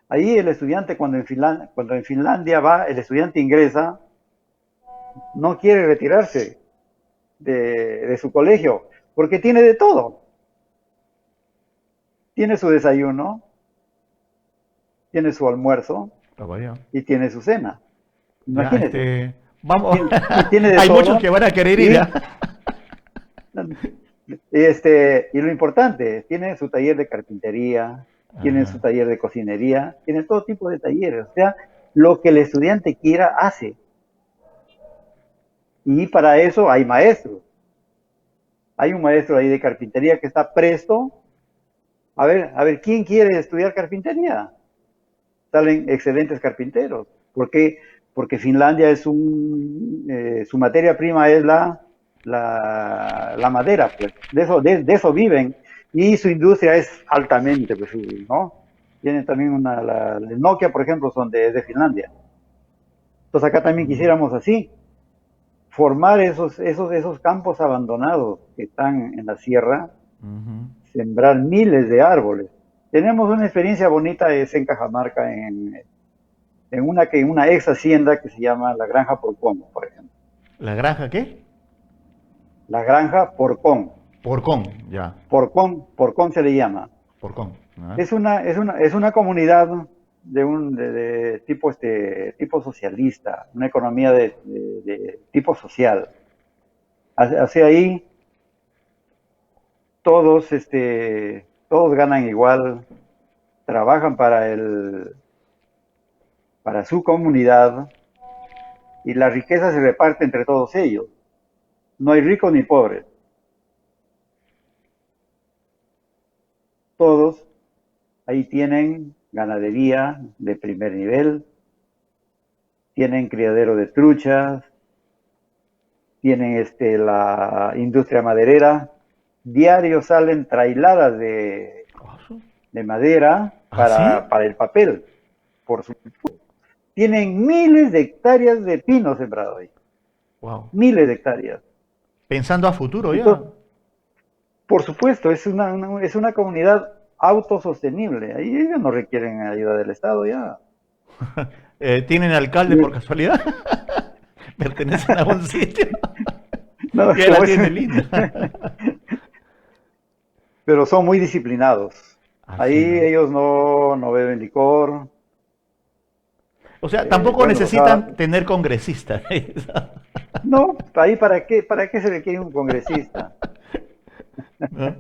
Ahí el estudiante, cuando en Finlandia va, el estudiante ingresa, no quiere retirarse de su colegio, porque tiene de todo. Tiene su desayuno, tiene su almuerzo Ah, vaya. y tiene su cena. Ya, Imagínese. vamos. Tiene de Hay muchos todo que van a querer ir, y, ¿ah? y lo importante, tiene su taller de carpintería, tiene su Ajá. taller de cocinería, tiene todo tipo de talleres. O sea, lo que el estudiante quiera hace. Y para eso hay maestros. Hay un maestro ahí de carpintería que está presto. A ver, ¿quién quiere estudiar carpintería? Salen excelentes carpinteros. ¿Por qué? Porque Finlandia es su materia prima es la madera, pues. De eso viven. Y su industria es altamente, pues, ¿no? Tienen también el Nokia, por ejemplo, de Finlandia. Entonces acá también Mm, quisiéramos así, formar esos campos abandonados que están en la sierra, ujú. sembrar miles de árboles. Tenemos una experiencia bonita es en Cajamarca, en una ex hacienda que se llama la Granja Porcón, por ejemplo. ¿La granja qué? La Granja Porcón. Porcón, ya. Porcón se le llama. Porcón. ¿Ah? Es una comunidad de tipo, tipo socialista, una economía de tipo social. Hacia ahí todos ganan igual, trabajan para su comunidad y la riqueza se reparte entre todos ellos. No hay ricos ni pobres. Todos ahí tienen ganadería de primer nivel, tienen criadero de truchas, tienen la industria maderera. Diario salen trailadas Ah, ¿sí? de madera ¿Ah, sí? para el papel. Por su, tienen miles de hectáreas de pino sembrado ahí. Wow. Miles de hectáreas. Pensando a futuro ya. Entonces, por supuesto, es una comunidad autosostenible. Ahí ellos no requieren ayuda del Estado ya. ¿Tienen alcalde por casualidad? ¿Pertenecen a un sitio? No, Ya la tiene linda. pero son muy disciplinados. Ahí Así, ¿no? ellos no beben licor. O sea, tampoco Bueno, o sea, necesitan tener congresistas. no, ahí ¿para qué se le quiere un congresista? ¿No?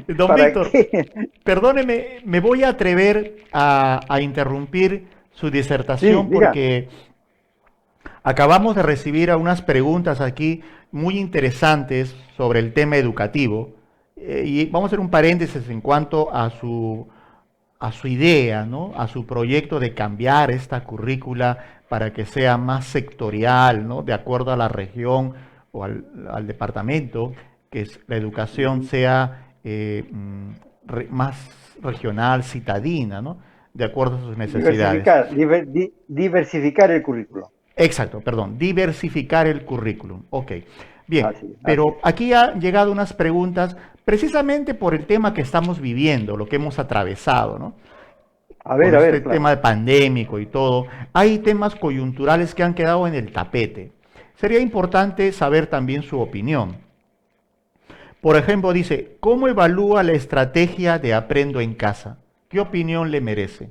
Don ¿Para Víctor, qué? perdóneme, me voy a atrever a interrumpir su Sí, disertación diga. porque acabamos de recibir unas preguntas aquí muy interesantes sobre el tema educativo. Y vamos a hacer un paréntesis en cuanto a su idea, ¿no? A su proyecto de cambiar esta currícula para que sea más sectorial, ¿no? De acuerdo a la región o al departamento, que la educación Ujú. sea más regional, citadina, ¿no? De acuerdo a sus necesidades. Diversificar el currículo. Exacto, perdón, diversificar el currículum. Ok, bien, Así pero es. aquí han llegado unas preguntas precisamente por el tema que estamos viviendo, lo que hemos atravesado, ¿no? Con A este ver, tema claro. de pandémico y todo. Hay temas coyunturales que han quedado en el tapete. Sería importante saber también su opinión. Por ejemplo, dice, ¿cómo evalúa la estrategia de aprendo en casa? ¿Qué opinión le merece?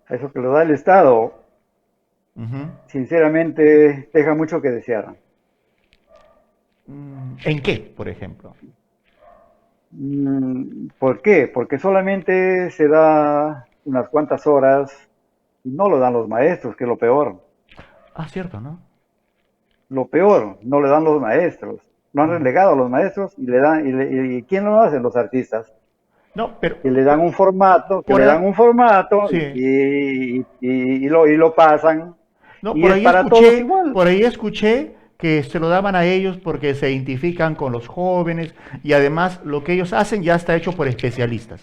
Eso que lo da el Estado, Ujú. sinceramente, deja mucho que desear. ¿En qué, por ejemplo? ¿Por qué? Porque solamente se da unas cuantas horas y no lo dan los maestros, que es lo peor. Ah, cierto, ¿no? Lo peor, no le dan los maestros. Lo han Mm. relegado a los maestros y le dan, y ¿quién lo hacen? Los artistas. No, pero Que le dan un formato, que por, le dan un formato sí, y lo pasan. no, Y es para todos igual. por ahí escuché que se lo daban a ellos porque se identifican con los jóvenes y además lo que ellos hacen ya está hecho por especialistas.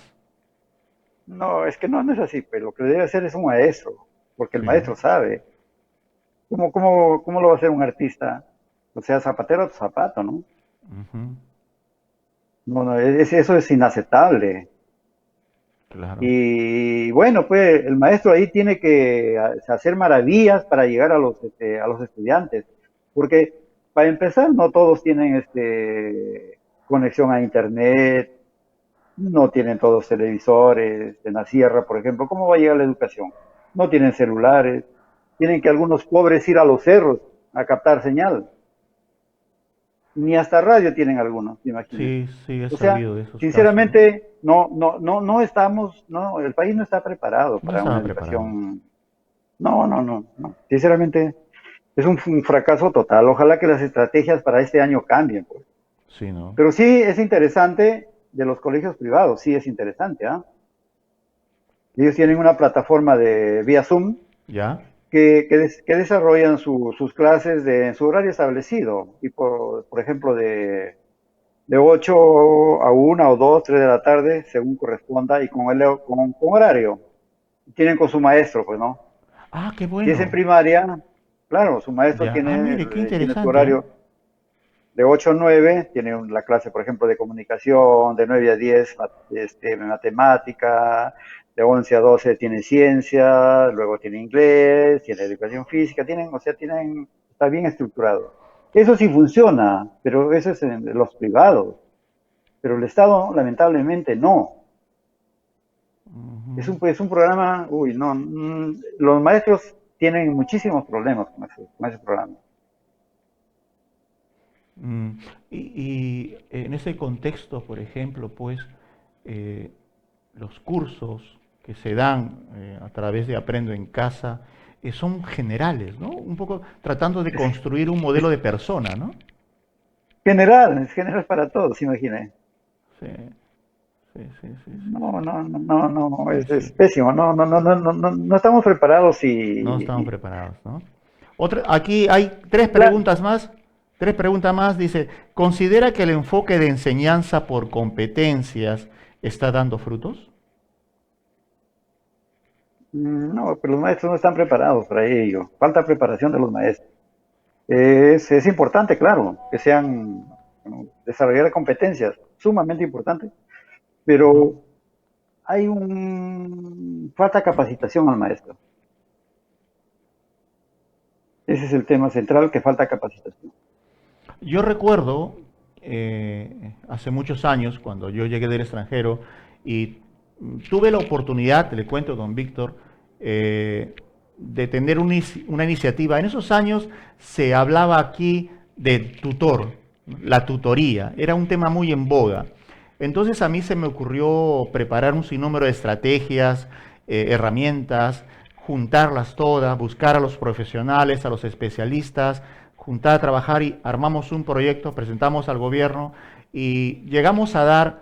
No, es que no es así, pero lo que debe hacer es un maestro, porque el Sí, ¿no? maestro sabe. ¿Cómo lo va a hacer un artista? O sea, zapatero a tu zapato, ¿no? Ujú, No, no, eso es inaceptable. claro. Y bueno, pues el maestro ahí tiene que hacer maravillas para llegar a los estudiantes, porque para empezar no todos tienen conexión a internet, No tienen todos televisores en la sierra, por ejemplo. ¿Cómo va a llegar la educación? No tienen celulares. Tienen que algunos pobres ir a los cerros a captar señal. Ni hasta radio tienen algunos, imagínense. Sí, sí, he O sea, sabido de esos casos, ¿no? sinceramente, no estamos, no, el país no está preparado No para una estaban preparados. educación. No. Sinceramente, es un fracaso total. Ojalá que las estrategias para este año cambien, pues. Sí, ¿no? Pero sí es interesante de los colegios privados, sí es interesante, ¿ah? Ellos tienen una plataforma de vía Zoom ¿Ya? que desarrollan sus clases en su horario establecido. Y por ejemplo, de 8 a 1 o 2 3 de la tarde, según corresponda, y con horario. Tienen con su maestro, pues, ¿no? Ah, qué Si es en bueno. primaria, claro, su maestro Ya. Ah, mire, qué tiene su interesante, ¿eh? horario de 8 a 9, tiene la clase, por ejemplo, de comunicación, de 9 a 10, matemática, de 11 a 12 tiene ciencia, luego tiene inglés, tiene educación física, está bien estructurado. Eso sí funciona, pero eso es en los privados, pero el Estado lamentablemente no. Ujú. Es un programa, uy, no, los maestros tienen muchísimos problemas con ese programa. Mm, y en ese contexto, por ejemplo, pues eh, los cursos que se dan a través de Aprendo en Casa son generales, ¿no? Un poco tratando de construir un modelo Es de persona, ¿no? es general para todos, imagínate. Sí, sí, sí, sí, sí, Es sí. pésimo, no estamos preparados No estamos y preparados, ¿no? Otra, aquí hay tres claro, preguntas más. Tres preguntas más. Dice, ¿considera que el enfoque de enseñanza por competencias está dando frutos? no, pero los maestros no están preparados para ello, falta preparación de los maestros. Es importante, claro, que sean, bueno, desarrollar competencias, sumamente importante, Ajá. pero falta capacitación al maestro. Ese es el tema central, que falta capacitación. Yo recuerdo hace muchos años, cuando yo llegué del extranjero y tuve la oportunidad, le cuento, don Víctor, de tener una iniciativa. En esos años se hablaba aquí de tutor, la tutoría, era un tema muy en boga. Entonces a mí se me ocurrió preparar un sinnúmero de estrategias, herramientas, juntarlas todas, buscar a los profesionales, a los especialistas, juntar a trabajar y armamos un proyecto, presentamos al gobierno y llegamos a dar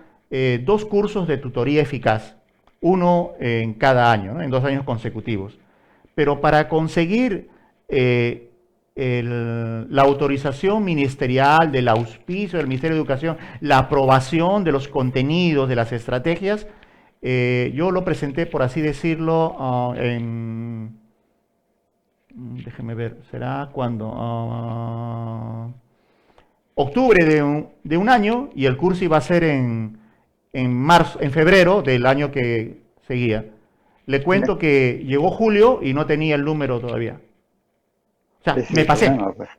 dos cursos de tutoría eficaz, uno en cada año, ¿no? En 2 años consecutivos. Pero para conseguir la autorización ministerial del auspicio del Ministerio de Educación, la aprobación de los contenidos, de las estrategias, yo lo presenté, por así decirlo, déjeme ver, ¿será cuando? Octubre de un año y el curso iba a ser en marzo, en febrero del año que seguía. Le cuento que llegó julio y no tenía el número todavía. O sea, Ese es me el pasé. problema, pues.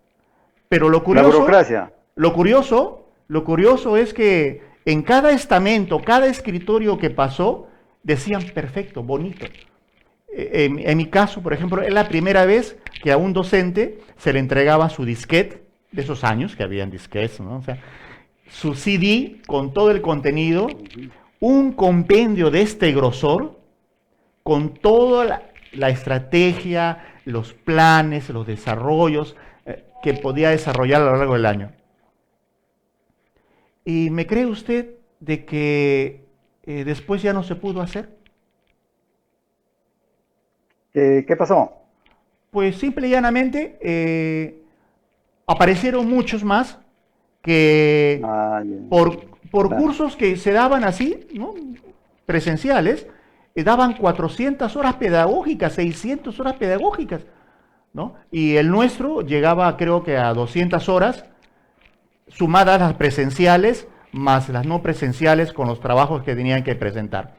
Pero La burocracia. lo curioso es que en cada estamento, cada escritorio que pasó, decían perfecto, bonito. En mi caso, por ejemplo, es la primera vez que a un docente se le entregaba su disquete, de esos años que habían disquetes, ¿no? O sea, su CD con todo el contenido, un compendio de este grosor, con toda la estrategia, los planes, los desarrollos que podía desarrollar a lo largo del año. ¿Y me cree usted de que después ya no se pudo hacer? ¿Qué pasó? Pues simple y llanamente aparecieron muchos más que Ah, ya, por claro. cursos que se daban así, ¿no? Presenciales, daban 400 horas pedagógicas, 600 horas pedagógicas, ¿no? Y el nuestro llegaba creo que a 200 horas, sumadas las presenciales más las no presenciales con los trabajos que tenían que presentar.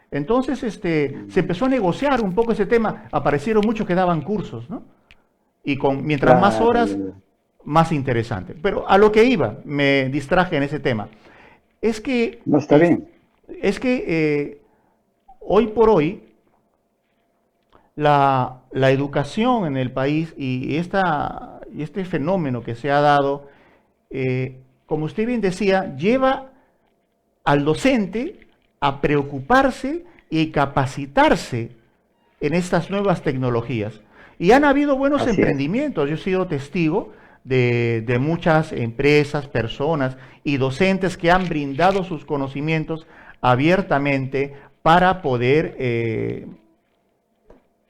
Entonces, se empezó a negociar un poco ese tema. Aparecieron muchos que daban cursos, ¿no? Y mientras más Claro, horas, más interesante. Pero a lo que iba, me distraje en ese tema. Es que no está bien. es que hoy por hoy la educación en el país y este fenómeno que se ha dado, como usted bien decía, lleva al docente a preocuparse y capacitarse en estas nuevas tecnologías. Y han habido buenos Así es. emprendimientos. Yo he sido testigo de muchas empresas, personas y docentes que han brindado sus conocimientos abiertamente para poder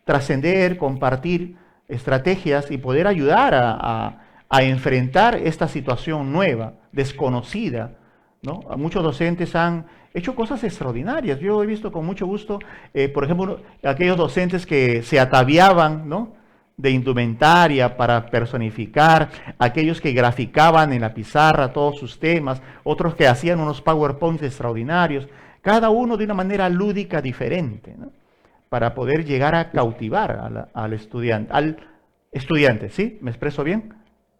trascender, compartir estrategias y poder ayudar a enfrentar esta situación nueva, desconocida, ¿no? Muchos docentes han hecho cosas extraordinarias. Yo he visto con mucho gusto, por ejemplo, aquellos docentes que se ataviaban, ¿no?, de indumentaria para personificar, aquellos que graficaban en la pizarra todos sus temas, otros que hacían unos PowerPoints extraordinarios, cada uno de una manera lúdica diferente, ¿no?, para poder llegar a cautivar al estudiante, ¿sí? ¿Me expreso bien?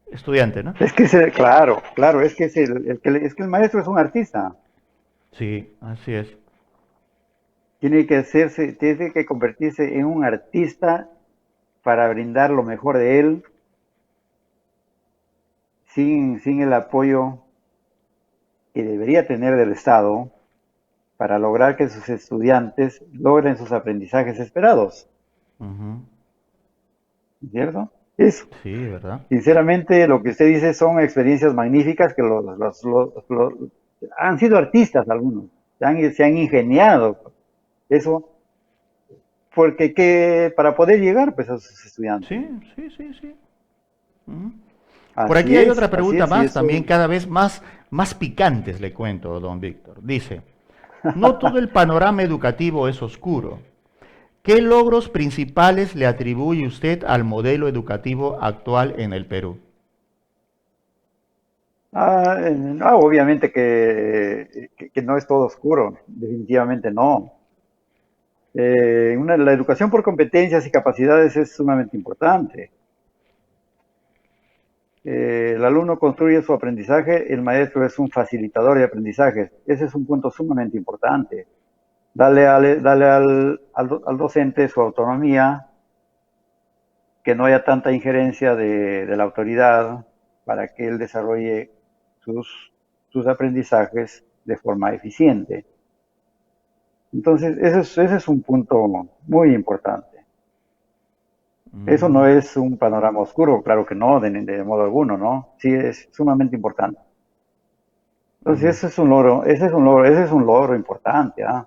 Estudiante, ¿no? Es que claro, claro, es que es que el maestro es un artista. Sí, así es. Tiene que convertirse en un artista para brindar lo mejor de él, sin el apoyo que debería tener del Estado para lograr que sus estudiantes logren sus aprendizajes esperados. Ujú. ¿Cierto? Eso. Sí, ¿verdad? Sinceramente, lo que usted dice son experiencias magníficas que han sido artistas algunos, se han ingeniado. Eso, porque para poder llegar pues a sus estudiantes. Sí, sí, sí, sí. Ujú. Por Así aquí hay otra es, así pregunta es, y más, eso. también cada vez más picantes, le cuento, don Víctor. Dice, no todo el panorama educativo es oscuro. ¿Qué logros principales le atribuye usted al modelo educativo actual en el Perú? Obviamente que no es todo oscuro, definitivamente no. La educación por competencias y capacidades es sumamente importante. El alumno construye su aprendizaje, el maestro es un facilitador de aprendizaje. Ese es un punto sumamente importante. Dale al docente su autonomía, que no haya tanta injerencia de la autoridad para que él desarrolle sus aprendizajes de forma eficiente. Entonces, ese es un punto muy importante. Eso no Mm, es un panorama oscuro, claro que no, de modo alguno, ¿no? Sí, es sumamente importante. Entonces, mm, ese es un logro, ese es un logro importante, ¿ah?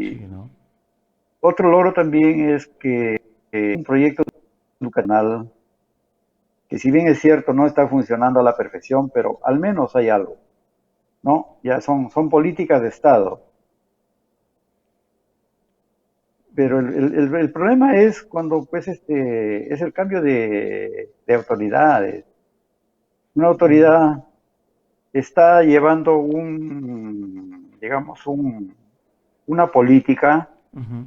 sí, Y ¿no? otro logro también es que un proyecto educacional que si bien es cierto no está funcionando a la perfección, pero al menos hay algo, ¿no? Ya son políticas de Estado. Pero el problema es cuando pues es el cambio de autoridades. Una Mm, autoridad está llevando digamos, una política ujú.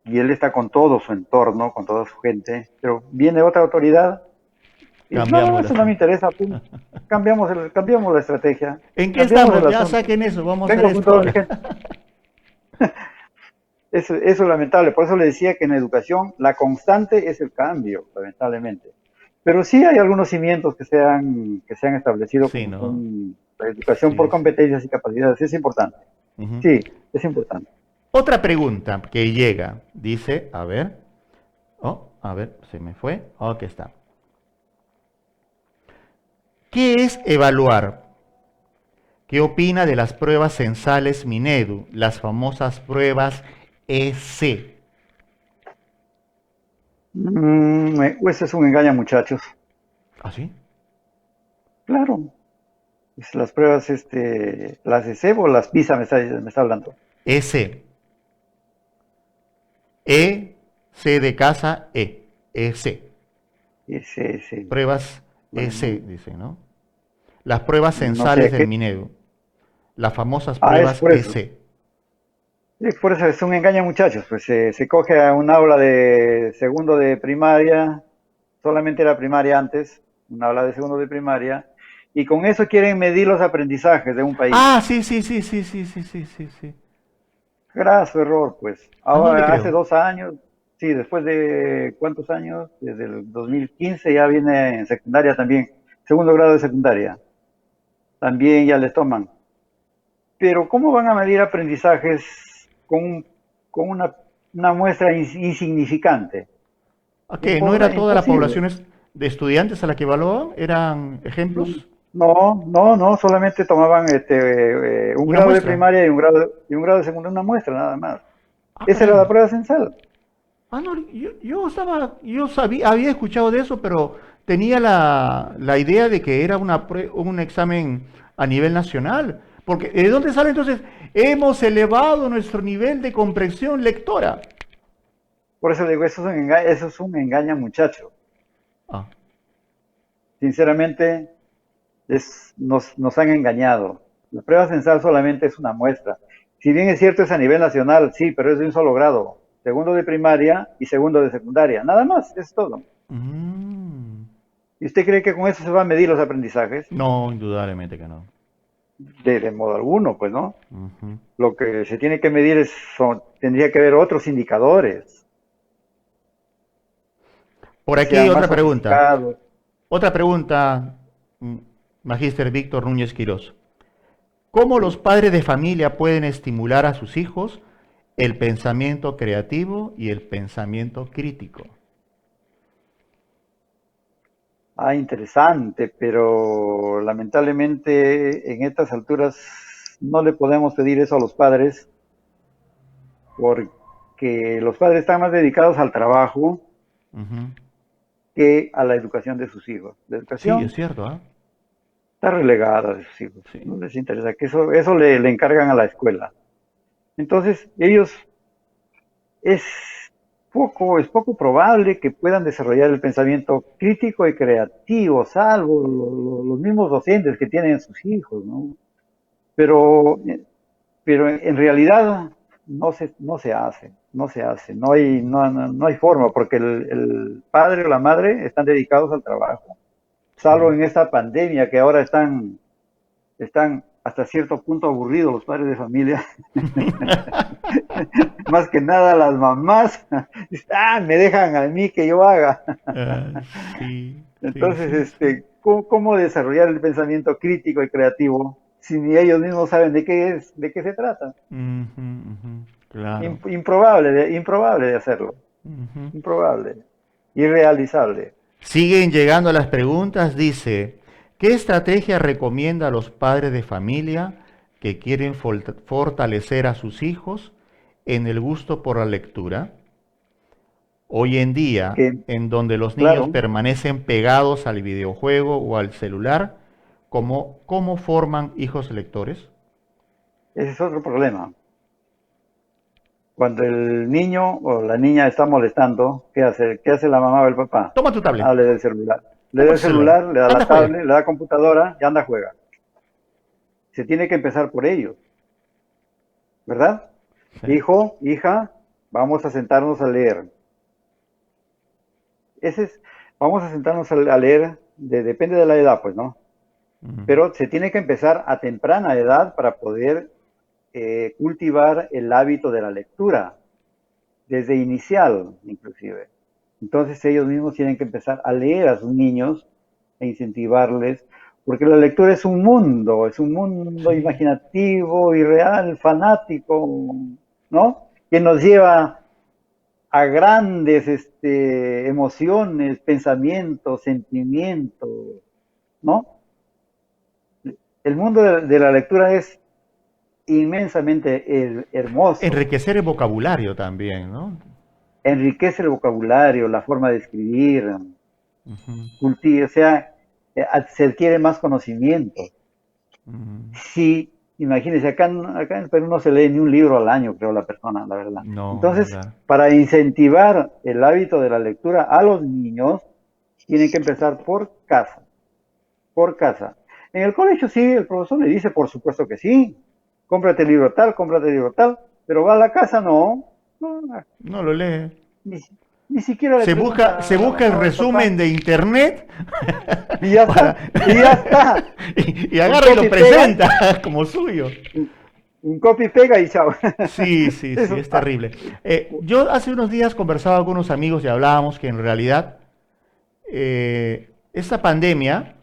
y él está con todo su entorno, con toda su gente, pero viene otra autoridad y dice, no, Cambiamos eso no me interesa, pum. Cambiamos la estrategia, ¿En qué cambiamos estamos? el Ya asunto. saquen eso, vamos a hacer Vengo con esto toda mi ahora. gente. Eso es lamentable, por eso le decía que en la educación la constante es el cambio, lamentablemente. Pero sí hay algunos cimientos que se han establecido Sí, como ¿no? son la educación por Sí, sí. competencias y capacidades. Es importante. Ujú. Sí, es importante. Otra pregunta que llega, dice, a ver, oh, a ver, se me fue, oh, aquí está. ¿Qué es evaluar? ¿Qué opina de las pruebas censales Minedu, las famosas pruebas EC? Pues es un engaño, muchachos. ¿Ah, sí? Claro. Las pruebas, las de CEBO, las PISA me está hablando. EC. E, C de casa, E. EC. Ese. Pruebas EC, Bueno, dice, ¿no? Las pruebas no sé censales a del qué. Minedu, las famosas Es pruebas por eso. EC. Es por eso es un engaño, muchachos. Pues se coge a un aula de segundo de primaria, solamente era primaria antes, un aula de segundo de primaria, Y con eso quieren medir los aprendizajes de un país. Ah, sí, sí, sí, sí, sí, sí, sí, sí, sí. Graso error, pues. Ah, no le Ahora, hace creo. 2 años, sí, después de ¿cuántos años? Desde el 2015 ya viene en secundaria también, segundo grado de secundaria, también ya les toman. Pero ¿cómo van a medir aprendizajes con una muestra insignificante? ¿A qué? ¿No era toda la Imposible. población de estudiantes a la que evaluaban? ¿Eran No, ejemplos? no, solamente tomaban un ¿Una grado de muestra? primaria y un grado de secundaria, una muestra nada más. Ah, Esa era la caray. prueba censal. Ah, no, yo sabía, había escuchado de eso, pero tenía la idea de que era un examen a nivel nacional. Porque, ¿de dónde sale entonces? Hemos elevado nuestro nivel de comprensión lectora. Por eso digo, eso es un engaño, muchacho. Ah, Sinceramente, nos han engañado. La prueba censal solamente es una muestra. Si bien es cierto, es a nivel nacional, sí, pero es de un solo grado. Segundo de primaria y segundo de secundaria. Nada más, es todo. mm. ¿Y usted cree que con eso se van a medir los aprendizajes? No, indudablemente que no. De modo alguno, pues no. Ujú. Lo que se tiene que medir tendría que haber otros indicadores Por que aquí sean más otra pregunta. sofisticados. Otra pregunta, mm, Magíster Víctor Núñez Quirós. ¿Cómo los Sí. padres de familia pueden estimular a sus hijos el pensamiento creativo y el pensamiento crítico? Ah, interesante, pero lamentablemente en estas alturas no le podemos pedir eso a los padres porque los padres están más dedicados al trabajo Ujú. que a la educación de sus hijos. La Sí, es educación cierto, ¿ah? está relegada de sus hijos. Sí. No les interesa, que eso le encargan a la escuela. Entonces, ellos es es poco probable que puedan desarrollar el pensamiento crítico y creativo, salvo los mismos docentes que tienen sus hijos, ¿no? Pero, pero en realidad no se hace, no hay forma, porque el padre o la madre están dedicados al trabajo, Sí. salvo en esta pandemia que ahora están hasta cierto punto aburridos los padres de familia, más que nada las mamás, me dejan a mí que yo haga. Ah, sí, sí, Entonces, sí, sí. ¿cómo desarrollar el pensamiento crítico y creativo si ni ellos mismos saben de qué se trata? Ujú, ujú, claro. Improbable de hacerlo, Ujú. improbable, irrealizable. Siguen llegando las preguntas. Dice, ¿qué estrategia recomienda a los padres de familia que quieren fortalecer a sus hijos en el gusto por la lectura? Hoy en día, Que, en donde los niños claro, permanecen pegados al videojuego o al celular, ¿cómo forman hijos lectores? ese es otro problema. Cuando el niño o la niña está molestando, ¿qué hace? ¿Qué hace la mamá o el papá? Toma tu tablet, Ah, le da el celular. Le da toma el tu celular, celular, le da anda la juega. tablet, le da computadora y anda a jugar. Se tiene que empezar por ellos, ¿verdad? Sí. Hijo, hija, vamos a sentarnos a leer. Ese es, vamos a sentarnos a leer, depende de la edad, pues, ¿no? Ujú. Pero se tiene que empezar a temprana edad para poder cultivar el hábito de la lectura, desde inicial, inclusive. Entonces ellos mismos tienen que empezar a leer a sus niños e incentivarles, porque la lectura es un mundo Sí. imaginativo, irreal, fanático, ¿no? Que nos lleva a grandes emociones, pensamientos, sentimientos, ¿no? El mundo de la lectura es inmensamente hermoso, Enriquecer el vocabulario también, ¿no? enriquece el vocabulario, la forma de escribir, Ujú, o sea, se adquiere más conocimiento. ujú. Sí, imagínense, acá en el Perú no se lee ni un libro al año, creo la persona, la verdad. No, ni Entonces, hablar. para incentivar el hábito de la lectura a los niños, tienen que empezar por casa, por casa. En el colegio sí, el profesor le dice, por supuesto que sí, cómprate el libro tal, pero va a la casa no, no, No lo lee. ni, Ni siquiera le pregunta Se busca el al resumen papá. de internet Y ya está, y ya está. y Un agarra y lo copy presenta como suyo. un copy pega y chao. Sí, sí, sí, Eso, es terrible. Yo hace unos días conversaba con unos amigos y hablábamos que en realidad esta pandemia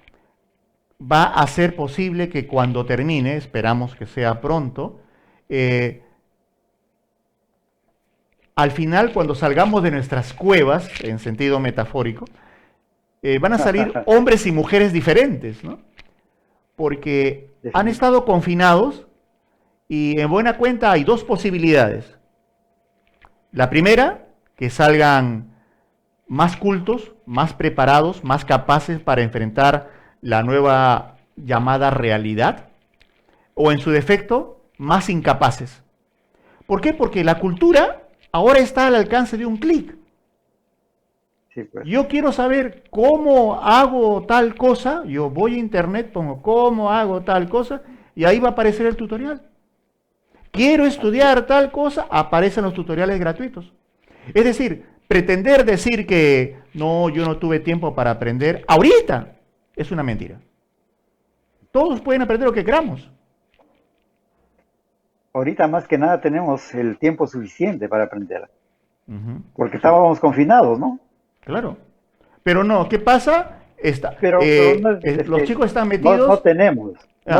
va a hacer posible que cuando termine, esperamos que sea pronto, eh, al final, cuando salgamos de nuestras cuevas, en sentido metafórico, van a salir hombres y mujeres diferentes, ¿no? Porque han estado confinados y en buena cuenta hay dos posibilidades. La primera, que salgan más cultos, más preparados, más capaces para enfrentar la nueva llamada realidad, o en su defecto, más incapaces. ¿Por qué? Porque la cultura ahora está al alcance de un clic. sí, pues. Yo quiero saber cómo hago tal cosa, yo voy a internet, pongo cómo hago tal cosa, y ahí va a aparecer el tutorial. Quiero estudiar tal cosa, aparecen los tutoriales gratuitos. Es decir, pretender decir que no, yo no tuve tiempo para aprender, ahorita es una mentira. Todos pueden aprender lo que queramos. Ahorita más que nada tenemos el tiempo suficiente para aprender, Ujú, porque estábamos confinados, ¿no? claro. Pero no, ¿qué pasa? Pero no es Los que chicos están no metidos. no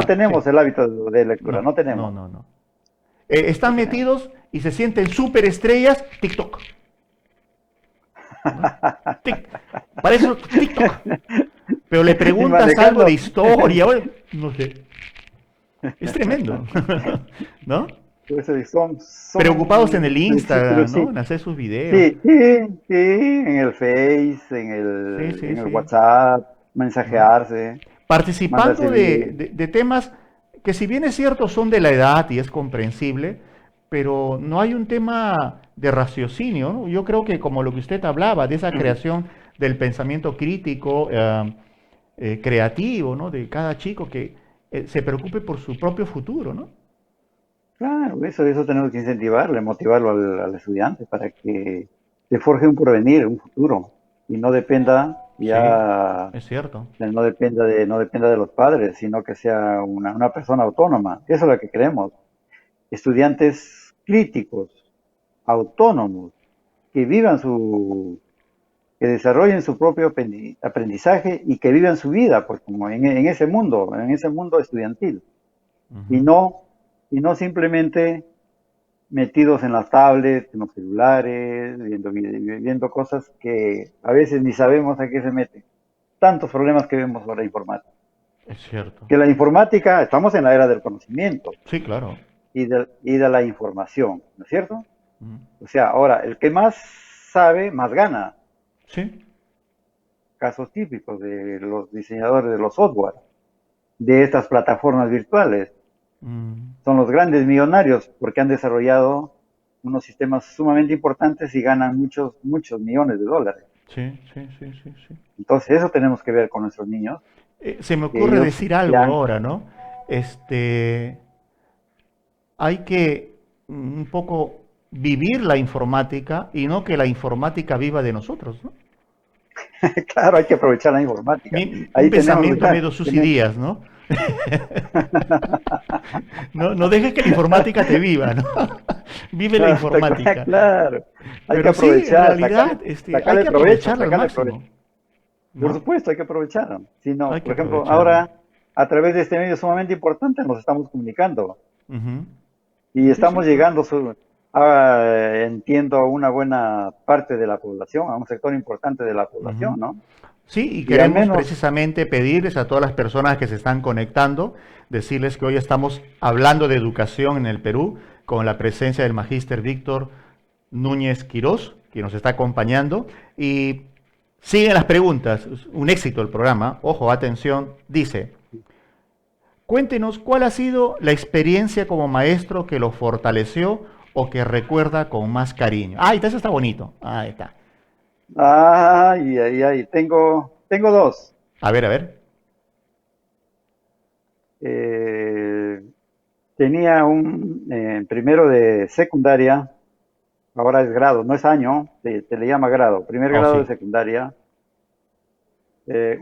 Sí, tenemos el hábito de lectura, no, no no, tenemos, no, no. no Están tenemos. metidos y se sienten súper estrellas, TikTok. ¿No? Tic- para eso, TikTok. Pero le Y preguntas algo de manejando, historia, no sé. Es tremendo. ¿No? pues, Preocupados en el pero Instagram, ¿no? sí, En hacer sus videos. sí, sí, sí, en el Face, Sí, sí, en el sí. WhatsApp, ¿No? mensajearse, mandarse Participando video. de temas que si bien es cierto son de la edad y es comprensible, pero no hay un tema de raciocinio, ¿no? Yo creo que como lo que usted hablaba, de esa creación del pensamiento crítico, creativo, ¿no? De cada chico que se preocupe por su propio futuro, ¿no? Claro, eso tenemos que incentivarle, motivarlo al estudiante para que se forje un porvenir, un futuro, y no dependa Sí, ya, es cierto. no dependa de los padres, sino que sea una persona autónoma. Eso es lo que queremos. Estudiantes críticos, autónomos, que vivan que desarrollen su propio aprendizaje y que vivan su vida, pues como en ese mundo estudiantil, y Ujú. no, y no simplemente metidos en las tablets, en los celulares, viendo cosas que a veces ni sabemos a qué se meten. Tantos problemas que vemos sobre la informática. Es cierto. Que la informática, estamos en la era del conocimiento Sí, claro. y de la información, ¿no es cierto? Ujú. O sea, ahora, el que más sabe, más gana. Sí. Casos típicos de los diseñadores de los software, de estas plataformas virtuales. Mm. Son los grandes millonarios porque han desarrollado unos sistemas sumamente importantes y ganan muchos, muchos millones de dólares. Sí, sí, sí, sí, sí. Entonces, eso tenemos que ver con nuestros niños, Se me que ocurre ellos decir algo ya, ahora, ¿no? Este, hay que un poco vivir la informática y no que la informática viva de nosotros, ¿no? claro, hay que aprovechar la informática. Un Ahí tenemos, pensamiento medio suicidas, ¿no? No, no dejes que la informática te viva, ¿no? Vive la informática. claro, hay que Pero sí, en aprovechar, realidad, hay sacarle que provecho, aprovecharla al sacarle provecho. máximo, Por ¿no? supuesto, hay que aprovecharlo. Si no, Hay que por ejemplo, aprovecharla. ahora a través de este medio sumamente importante nos estamos comunicando Ujú. y Sí, sí, estamos pues. llegando, entiendo, a una buena parte de la población, a un sector importante de la Ujú. población, ¿no? Sí, y Y al queremos menos, precisamente pedirles a todas las personas que se están conectando, decirles que hoy estamos hablando de educación en el Perú con la presencia del magíster Víctor Núñez Quirós, que nos está acompañando. Y siguen las preguntas. Un éxito el programa. Ojo, atención. Dice, cuéntenos cuál ha sido la experiencia como maestro que lo fortaleció o que recuerda con más cariño. Ah, eso está bonito. Ahí está. tengo dos. A ver, a ver. Eh, tenía primero de secundaria, ahora es grado, no es año, se le llama grado, primer Oh, grado de sí. secundaria.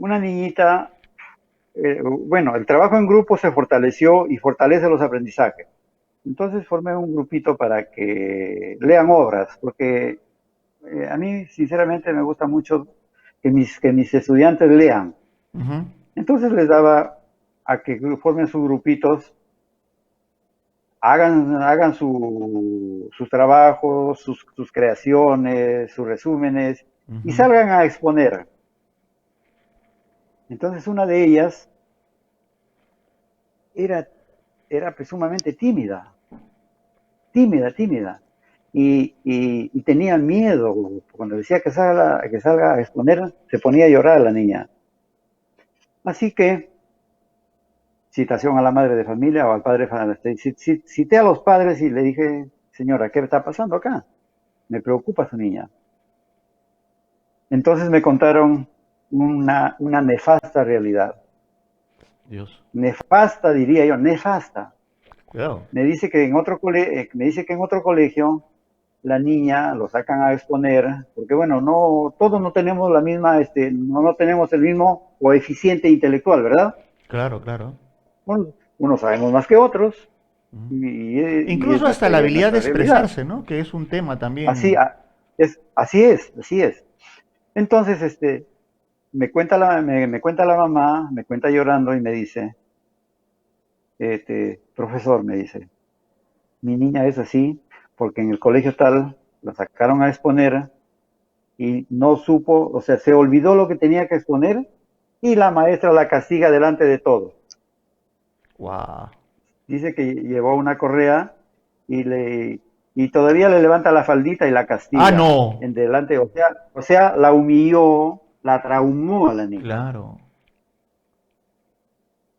Una niñita, bueno, el trabajo en grupo se fortaleció y fortalece los aprendizajes. Entonces formé un grupito para que lean obras, porque a mí sinceramente me gusta mucho que mis estudiantes lean. Ujú, Entonces les daba a que formen sus grupitos, hagan sus trabajos, sus creaciones, sus resúmenes y ujú. salgan a exponer. Entonces una de ellas era, era pues, sumamente tímida, tímida. Y tenía miedo. Cuando decía que salga a exponer, se ponía a llorar la niña. Así que, citación a la madre de familia o al padre de familia, cité a los padres y le dije, señora, ¿qué está pasando acá? Me preocupa su niña. Entonces me contaron una nefasta realidad. Dios. Nefasta, diría yo, nefasta. Cuidado. Me dice que en otro colegio la niña lo sacan a exponer, porque bueno, no, todos no tenemos la misma, no tenemos el mismo coeficiente intelectual, ¿verdad? Claro, claro. Bueno, unos sabemos más que otros, Ujú. y Incluso hasta la es habilidad de nuestra realidad. expresarse, ¿no? Que es un tema Así, también. así es, así es. Entonces, me cuenta la mamá, me cuenta llorando y me dice, profesor, me dice, mi niña es así porque en el colegio tal la sacaron a exponer y no supo, o sea, se olvidó lo que tenía que exponer y la maestra la castiga delante de todos. Wow. Dice que llevó una correa y y todavía le levanta la faldita y la Ah, castiga no. en delante, o sea, la humilló, la traumó a la niña. Claro.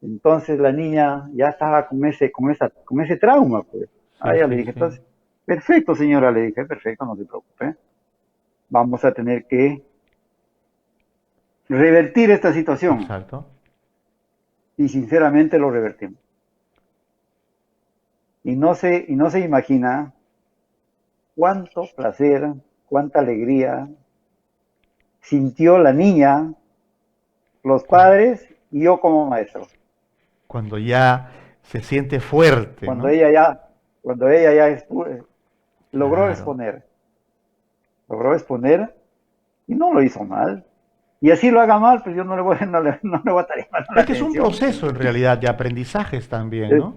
Entonces la niña ya estaba con ese trauma, pues. Sí, Ah, ya le sí, dije, sí. entonces, perfecto, señora, le dije, perfecto, no se preocupe. Vamos a tener que revertir esta situación. Exacto. Y sinceramente lo revertimos. Y no se imagina cuánto placer, cuánta alegría sintió la niña, los Cuan- padres y yo como maestro. Cuando ya se siente fuerte, Cuando ¿no? ella ya, cuando ella ya logró Claro. exponer, logró exponer y no lo hizo mal. Y así lo haga mal, pues yo no le voy, no le voy a estar llamando la Es que es un atención. proceso en realidad de aprendizajes también, Eh, ¿no?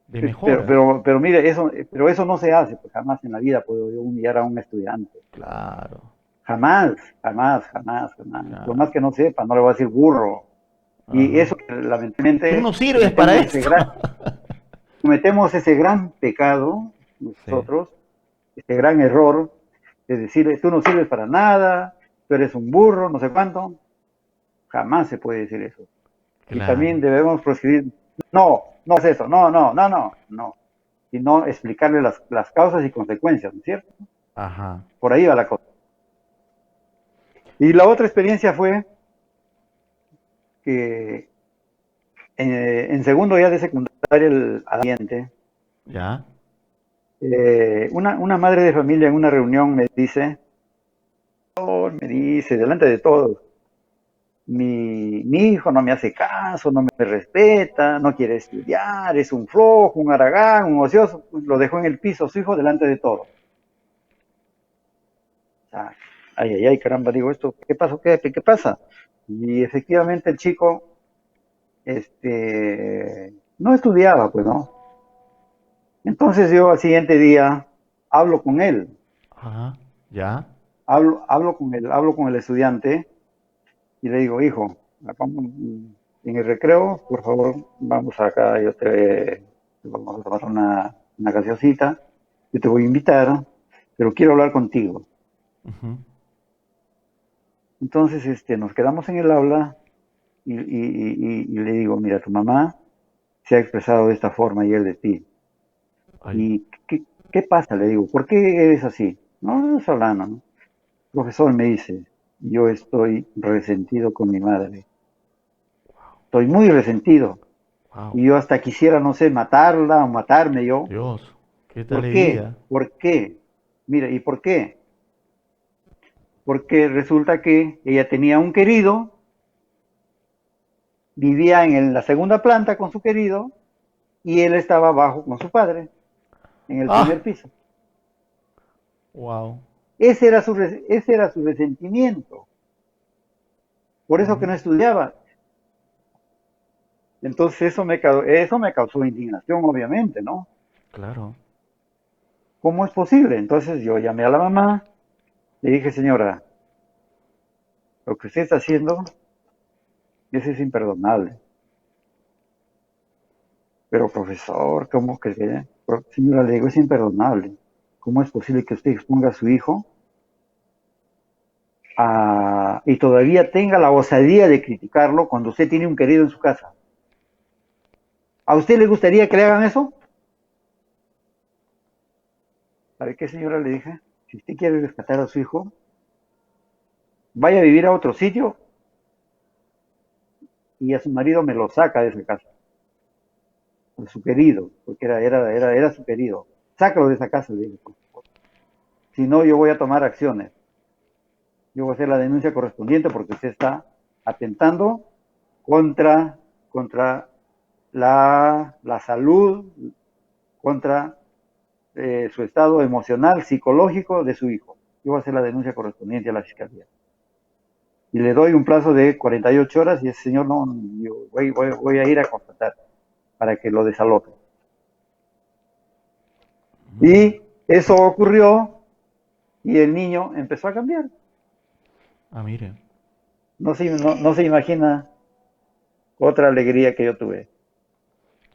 De mejoras. pero mire, pero eso no se hace, pues jamás en la vida puedo yo humillar a un estudiante. Claro, Jamás, jamás, jamás, jamás. Por más claro. que no sepa, no le voy a decir burro. Y Ajá. eso que Tú no lamentablemente sirves para esto. cometemos ese gran pecado Sí, nosotros, este gran error de decirle, tú no sirves para nada, tú eres un burro, no sé cuánto. Jamás se puede decir eso. Y también claro. debemos proscribir, no, no es eso, no, no, no, no, no. Y no explicarle las causas y consecuencias, ¿no es cierto? Ajá. Por ahí va la cosa. Y la otra experiencia fue que en segundo ya de secundaria, el ambiente, ¿Ya? una madre de familia en una reunión me dice, delante de todos, mi hijo no me hace caso, no me respeta, no quiere estudiar, es un flojo, un haragán, un ocioso, lo dejó en el piso su hijo delante de todos. Ah, ay, ay, ay, caramba, digo esto, ¿qué pasó? ¿Qué pasa? Y efectivamente el chico, no estudiaba, pues, ¿no? Entonces yo al siguiente día hablo con él, Ajá. ¿Ya? hablo con el estudiante y le digo, hijo, vamos, en el recreo, por favor, vamos acá, vamos a tomar una gaseosita, yo te voy a invitar, pero quiero hablar contigo. Ujú. Entonces, nos quedamos en el aula y le digo, mira, tu mamá se ha expresado de esta forma ayer de ti. Ay. ¿Y qué pasa? Le digo, ¿por qué eres así? No, no es hablando, ¿no? Profesor me dice, yo estoy resentido con mi madre. Estoy muy resentido. Wow. Y yo hasta quisiera, no sé, matarla o matarme yo. Dios. Qué ¿Por qué? alegría. ¿Por qué? Mira, ¿y por qué? Porque resulta que ella tenía un querido, vivía en la segunda planta con su querido, y él estaba abajo con su padre, en el Ah, primer piso. wow. Ese era su resentimiento. Por eso que no estudiaba. Entonces eso me causó indignación, obviamente, ¿no? Claro. ¿Cómo es posible? Entonces yo llamé a la mamá, le dije, señora, lo que usted está haciendo, eso es imperdonable. Pero profesor, ¿cómo que? Señora, le digo, es imperdonable. ¿Cómo es posible que usted exponga a su hijo y todavía tenga la osadía de criticarlo cuando usted tiene un querido en su casa? ¿A usted le gustaría que le hagan eso? ¿Sabe qué, señora? Le dije, si usted quiere rescatar a su hijo, vaya a vivir a otro sitio y a su marido me lo saca de esa casa, a su querido, porque era su querido. Sácalo de esa casa, le dije. Si no, yo voy a tomar acciones. Yo voy a hacer la denuncia correspondiente porque usted está atentando contra, contra la salud, contra su estado emocional, psicológico de su hijo. Yo voy a hacer la denuncia correspondiente a la fiscalía. Y le doy un plazo de 48 horas y ese señor no, yo voy a ir a constatar para que lo desaloje. Y eso ocurrió y el niño empezó a cambiar. Ah, mire. No se imagina otra alegría que yo tuve.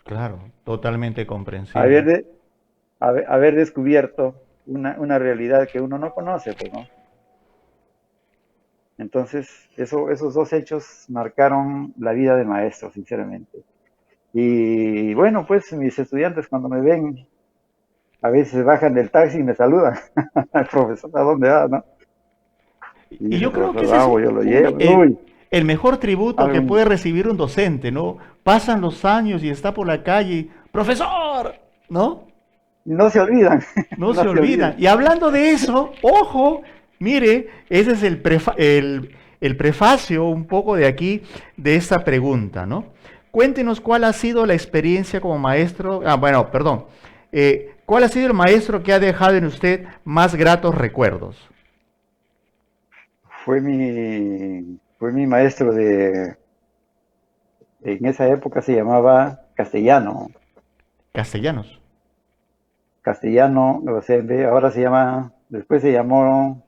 Claro, totalmente comprensible. Haber, de- haber descubierto una realidad que uno no conoce, pues, ¿no? Entonces, esos dos hechos marcaron la vida del maestro, sinceramente. Y bueno, pues mis estudiantes cuando me ven, a veces bajan del taxi y me saludan. Profesor, ¿a dónde va, no? Y Y dice, yo creo que profesor ese es Bravo, yo lo llevo. Uy, el mejor tributo que algo, puede recibir un docente, ¿no? Pasan los años y está por la calle, y, profesor, ¿no? no se olvidan, No no se se olvidan. olvidan. Y hablando de eso, ojo, mire, ese es el prefacio un poco de aquí, de esta pregunta, ¿no? Cuéntenos cuál ha sido la experiencia como maestro, bueno, perdón, ¿cuál ha sido el maestro que ha dejado en usted más gratos recuerdos? Fue mi maestro en esa época se llamaba Castellanos. castellano, o sea, ahora se llama, después se llamó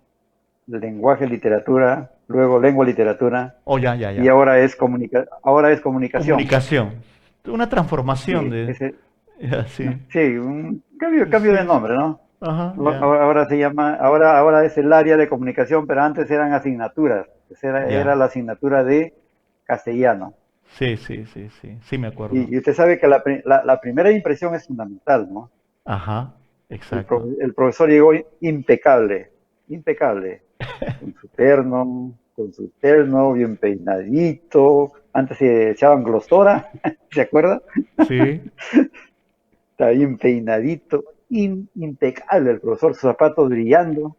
lenguaje, literatura, luego lengua, literatura, Oh, ya, ya, y ya. ahora es comunicación. Comunicación. Una transformación Sí, de... Ya, sí. sí, un cambio de Sí, sí. nombre, ¿no? Ajá, ya. Ahora se llama, ahora es el área de comunicación, pero antes eran asignaturas. Pues era Ya. la asignatura de castellano. Sí, sí, sí, sí. Sí me acuerdo. Y usted sabe que la primera impresión es fundamental, ¿no? Ajá, exacto. El profesor llegó impecable, impecable, con su terno, bien peinadito. Antes se echaban glostora, ¿se acuerda? Sí. Está bien peinadito, impecable el profesor, sus zapatos brillando.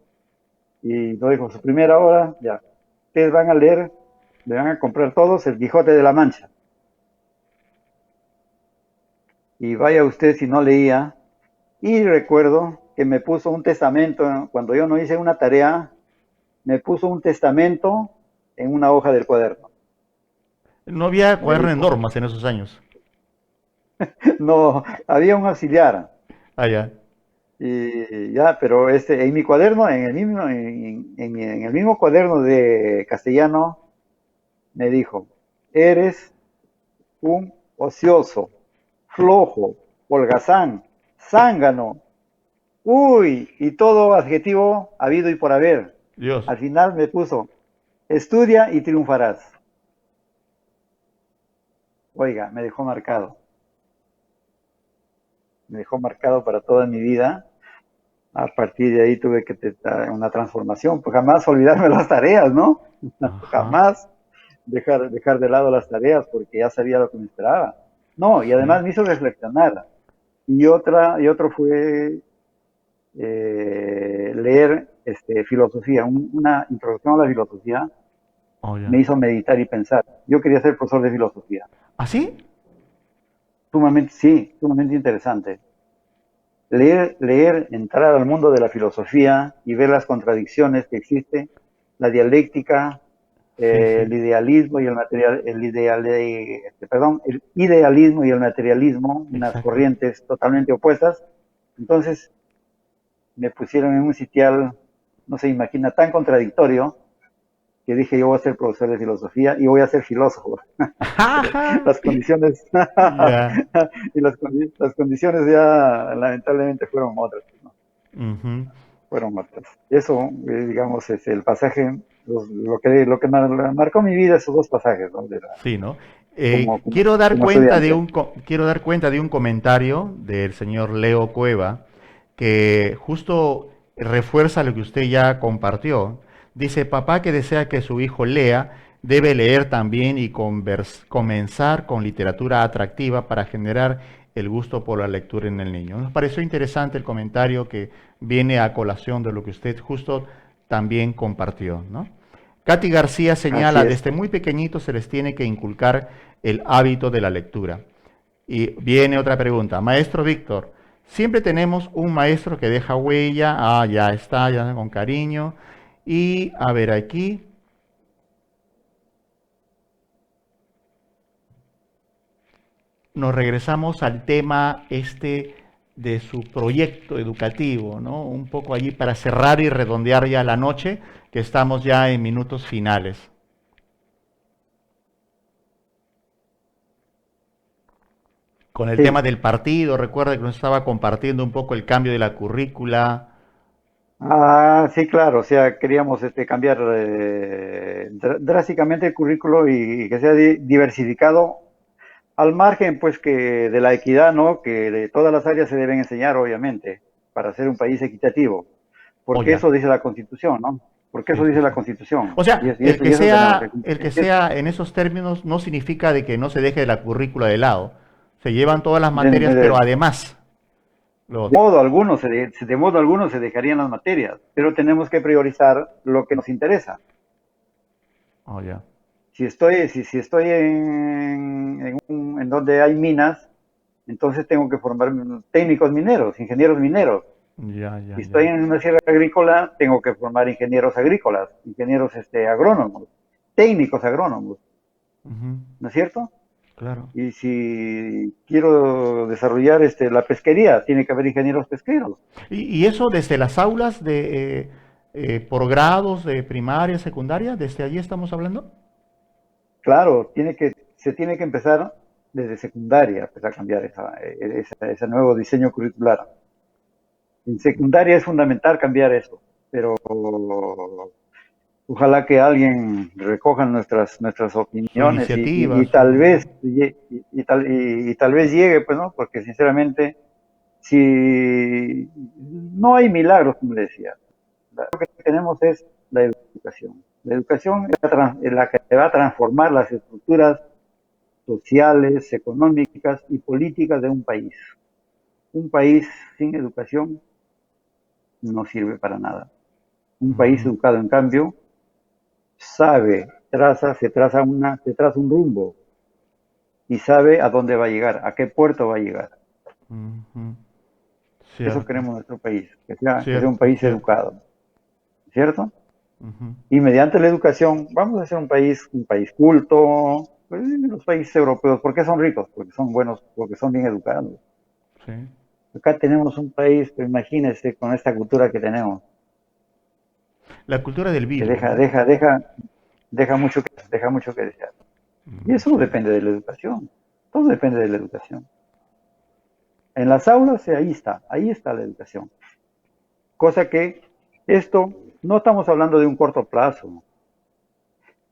Y nos dijo, su primera hora, ya, ustedes van a leer, le van a comprar todos el Quijote de la Mancha. Y vaya usted si no leía. Y recuerdo que me puso un testamento, cuando yo no hice una tarea, me puso un testamento en una hoja del cuaderno. No había Me cuaderno de dijo, normas en esos años. no, había un auxiliar. Ah, ya. Y ya, pero en mi cuaderno, en el mismo cuaderno de castellano, me dijo, eres un ocioso, flojo, holgazán, zángano, uy, y todo adjetivo habido y por haber. Dios. Al final me puso, estudia y triunfarás. Oiga, me dejó marcado para toda mi vida. A partir de ahí tuve que tener una transformación, pues jamás olvidarme las tareas, ¿no? Ajá. Jamás dejar de lado las tareas porque ya sabía lo que me esperaba. No, y Sí. además me hizo reflexionar. Y otro fue leer filosofía, una introducción a la filosofía, Oh, ya. me hizo meditar y pensar. Yo quería ser profesor de filosofía. ¿Ah, sí? Sumamente, sí, sumamente interesante. Leer, entrar al mundo de la filosofía y ver las contradicciones que existen, la dialéctica, Sí, el sí, idealismo y el material, el idealismo y el materialismo, unas exacto. corrientes totalmente opuestas. Entonces me pusieron en un sitial, no se imagina, tan contradictorio, que dije yo voy a ser profesor de filosofía y voy a ser filósofo. Pero las condiciones Ya. y las condiciones ya lamentablemente fueron otras, ¿no? Ujú. Fueron otras. Eso, digamos, es el pasaje, lo que marcó mi vida, esos dos pasajes, ¿no? Sí, ¿no? Como, como, Quiero dar como cuenta de estudiante. quiero dar cuenta de un comentario del señor Leo Cueva que justo refuerza lo que usted ya compartió. Dice, papá que desea que su hijo lea, debe leer también y comenzar con literatura atractiva para generar el gusto por la lectura en el niño. Nos pareció interesante el comentario que viene a colación de lo que usted justo también compartió, ¿no? Katy García Así señala, es. desde muy pequeñitos se les tiene que inculcar el hábito de la lectura. Y viene otra pregunta. Maestro Víctor, siempre tenemos un maestro que deja huella. Ah, ya está, ya con cariño. Y a ver aquí, nos regresamos al tema de su proyecto educativo, ¿no? Un poco allí para cerrar y redondear ya la noche, que estamos ya en minutos finales. Con el tema Sí. del partido, recuerda que nos estaba compartiendo un poco el cambio de la currícula. Ah, sí, claro, o sea, queríamos cambiar drásticamente el currículo y que sea diversificado al margen, pues, que de la equidad, ¿no? Que de todas las áreas se deben enseñar, obviamente, para ser un país equitativo, Oh, porque ya. eso dice la Constitución, ¿no? Porque Sí, eso sí, dice sí. la Constitución, O sea, y eso tenemos que el que cumplir. sea en esos términos no significa de que no se deje la currícula de lado. Se llevan todas las De, materias, de- pero además lo de otro. modo alguno de modo alguno se dejarían las materias, pero tenemos que priorizar lo que nos interesa. Oh, ya. Si estoy en donde hay minas, entonces tengo que formar técnicos mineros, ingenieros mineros. Ya, ya, Si ya. estoy en una sierra agrícola, tengo que formar ingenieros agrícolas, ingenieros agrónomos, técnicos agrónomos, Ujú, ¿no es cierto? claro. Y si quiero desarrollar la pesquería, tiene que haber ingenieros pesqueros. Y eso desde las aulas de por grados de primaria, secundaria, desde allí estamos hablando? Claro, se tiene que empezar desde secundaria pues, a cambiar ese nuevo diseño curricular. En secundaria es fundamental cambiar eso, pero ojalá que alguien recoja nuestras Su opiniones iniciativa, y tal su... vez y tal vez llegue, pues, ¿no? Porque sinceramente, si no hay milagros, como le decía, lo que tenemos es la educación. La educación es la que va a transformar las estructuras sociales, económicas y políticas de un país. Un país sin educación no sirve para nada. Un país Ujú, educado, en cambio, se traza un rumbo y sabe a dónde va a llegar, a qué puerto va a llegar. ujú. Eso Cierto, queremos en nuestro país, que sea un cierto, país cierto. educado, ¿cierto? Ujú, Y mediante la educación vamos a ser un país culto. Pues, los países europeos, ¿por qué son ricos? Porque son buenos, porque son bien educados. sí. Acá tenemos un país, pues, imagínense, con esta cultura que tenemos, La cultura del que vivo, deja, ¿no? deja, deja, deja mucho que desear. Y eso Sí. depende de la educación. Todo depende de la educación. En las aulas, ahí está la educación. Cosa que esto no estamos hablando de un corto plazo,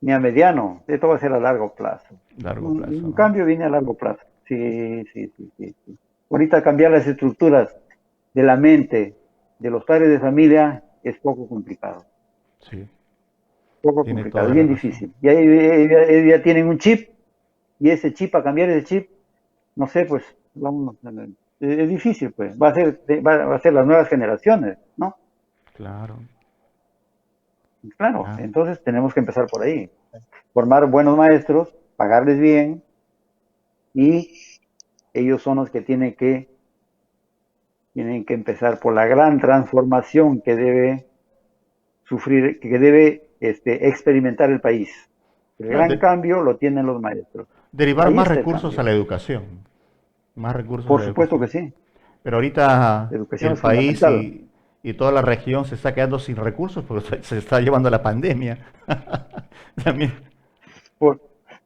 ni a mediano, esto va a ser a largo plazo. Largo plazo, Un ¿no? cambio viene a largo plazo. Sí, sí, sí, sí, sí. Ahorita cambiar las estructuras de la mente de los padres de familia es Sí, poco tiene complicado, toda es la bien razón. difícil. Y ahí ellos ya tienen un chip, y ese chip, a cambiar ese chip, no sé, pues vamos, Es difícil, pues. Va a ser las nuevas generaciones, ¿no? Claro, Claro, claro. entonces tenemos que empezar por ahí. Formar buenos maestros, pagarles bien y ellos son los que tienen que empezar por la gran transformación que debe sufrir, que debe experimentar el país. El Claro, gran cambio lo tienen los maestros. derivar Ahí más está el recursos a cambio. la educación, más recursos a Por la supuesto que educación. sí. Pero ahorita La educación el es país fundamental. y toda la región se está quedando sin recursos porque se está llevando la pandemia. También. Por,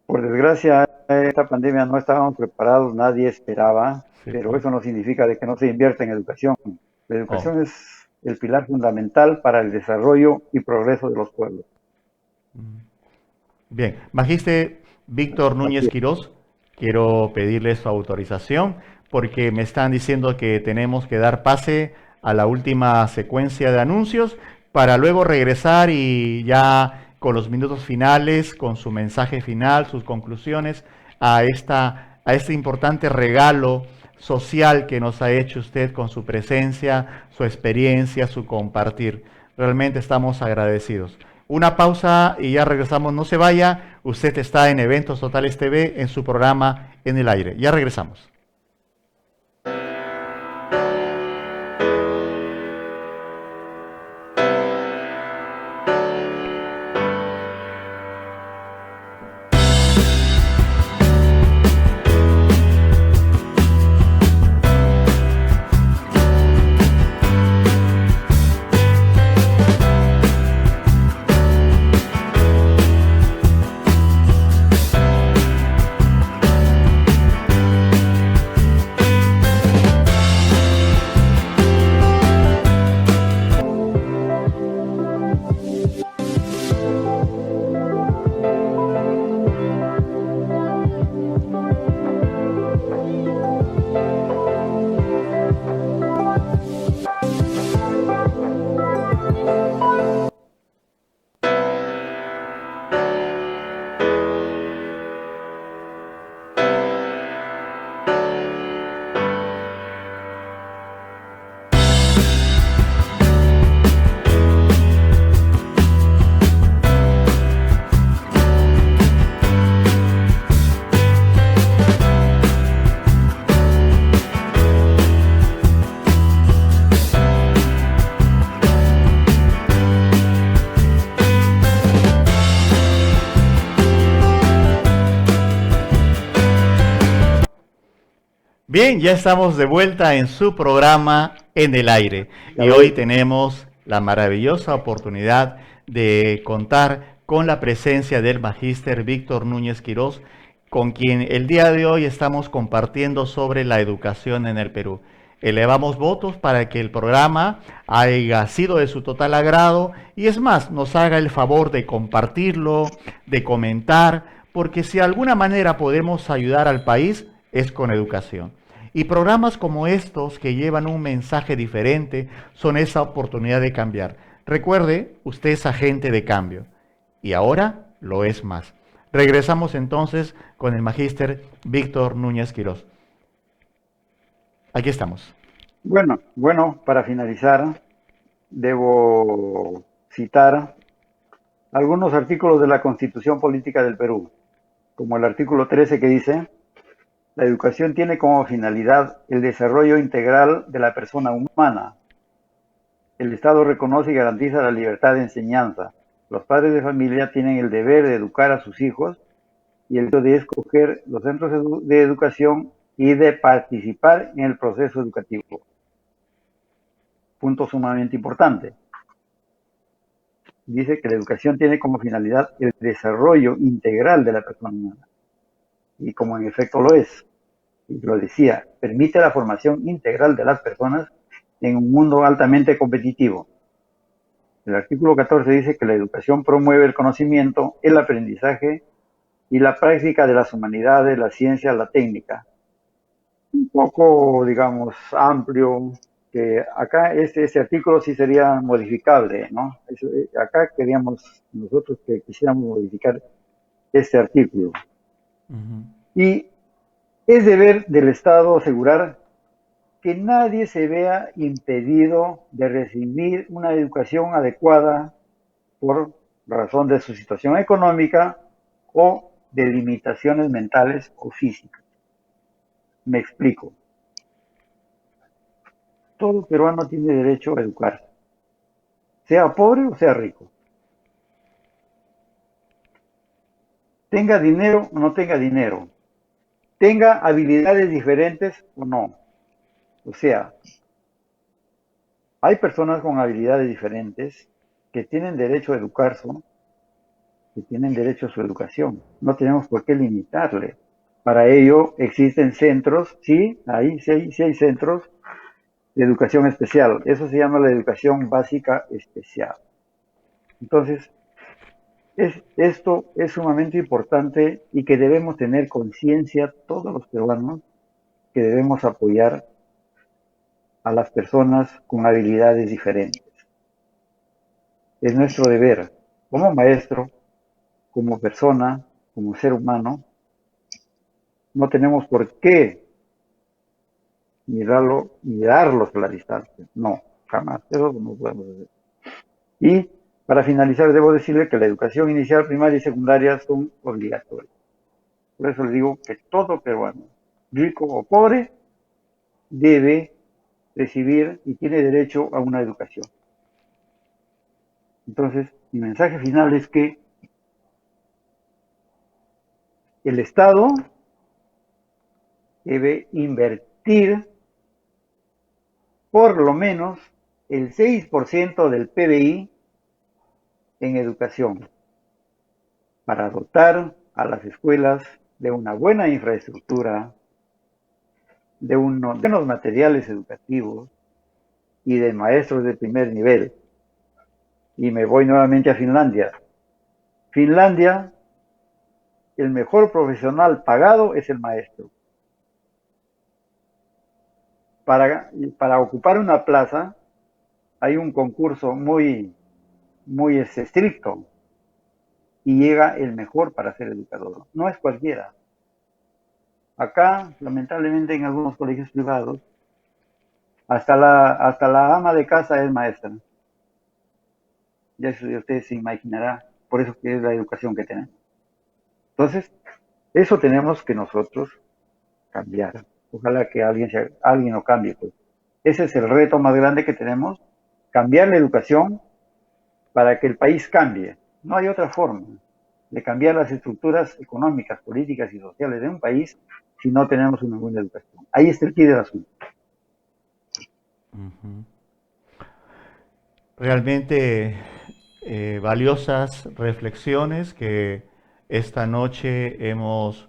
por desgracia, esta pandemia no estábamos preparados, nadie esperaba, Sí, pero pues. eso no significa de que no se invierta en educación. La Oh. educación es el pilar fundamental para el desarrollo y progreso de los pueblos. Bien, Magíster Víctor Así Núñez es. Quirós, quiero pedirle su autorización porque me están diciendo que tenemos que dar pase a la última secuencia de anuncios para luego regresar y ya con los minutos finales, con su mensaje final, sus conclusiones a este importante regalo social que nos ha hecho usted con su presencia, su experiencia, su compartir. Realmente estamos agradecidos. Una pausa y ya regresamos. No se vaya. Usted está en Eventos Totales TV en su programa En el Aire. Ya regresamos. Bien, ya estamos de vuelta en su programa En el Aire Ya y hoy ve, tenemos la maravillosa oportunidad de contar con la presencia del magíster Víctor Núñez Quirós, con quien el día de hoy estamos compartiendo sobre la educación en el Perú. Elevamos votos para que el programa haya sido de su total agrado y es más, nos haga el favor de compartirlo, de comentar, porque si de alguna manera podemos ayudar al país es con educación. Y programas como estos que llevan un mensaje diferente son esa oportunidad de cambiar. Recuerde, usted es agente de cambio y ahora lo es más. Regresamos entonces con el magíster Víctor Núñez Quirós. Aquí estamos. bueno, para finalizar, debo citar algunos artículos de la Constitución Política del Perú, como el artículo 13 que dice: la educación tiene como finalidad el desarrollo integral de la persona humana. El Estado reconoce y garantiza la libertad de enseñanza. Los padres de familia tienen el deber de educar a sus hijos y el derecho de escoger los centros de educación y de participar en el proceso educativo. Punto sumamente importante. Dice que la educación tiene como finalidad el desarrollo integral de la persona humana. Y como en efecto lo es, y lo decía, permite la formación integral de las personas en un mundo altamente competitivo. El artículo 14 dice que la educación promueve el conocimiento, el aprendizaje y la práctica de las humanidades, la ciencia, la técnica. Un poco, digamos, amplio, que acá este artículo sí sería modificable, ¿no? Acá queríamos nosotros que quisiéramos modificar este artículo. Uh -huh. Y es deber del Estado asegurar que nadie se vea impedido de recibir una educación adecuada por razón de su situación económica o de limitaciones mentales o físicas. Me explico. Todo peruano tiene derecho a educarse, sea pobre o sea rico. Tenga dinero o no tenga dinero. Tenga habilidades diferentes o no. O sea, hay personas con habilidades diferentes que tienen derecho a educarse, que tienen derecho a su educación. No tenemos por qué limitarle. Para ello existen centros, sí hay centros de educación especial. Eso se llama la educación básica especial. Entonces, esto es sumamente importante y que debemos tener conciencia todos los peruanos que debemos apoyar a las personas con habilidades diferentes. Es nuestro deber como maestro, como persona, como ser humano. No tenemos por qué mirarlos a la distancia. No, jamás. Eso no podemos hacer. Y para finalizar, debo decirle que la educación inicial, primaria y secundaria son obligatorias. Por eso le digo que todo peruano, rico o pobre, debe recibir y tiene derecho a una educación. Entonces, mi mensaje final es que el Estado debe invertir por lo menos el 6% del PBI en educación para dotar a las escuelas de una buena infraestructura, de unos buenos materiales educativos y de maestros de primer nivel. Y me voy nuevamente a Finlandia. Finlandia, el mejor profesional pagado es el maestro. Para ocupar una plaza hay un concurso muy estricto y llega el mejor para ser educador. No es cualquiera. Acá, lamentablemente, en algunos colegios privados, hasta la ama de casa es maestra. Ya usted se imaginará, por eso que es la educación que tenemos. Entonces, eso tenemos que nosotros cambiar. Ojalá que alguien lo cambie. Pues. Ese es el reto más grande que tenemos, cambiar la educación para que el país cambie. No hay otra forma de cambiar las estructuras económicas, políticas y sociales de un país si no tenemos una buena educación. Ahí está el quid del asunto. Realmente valiosas reflexiones que esta noche hemos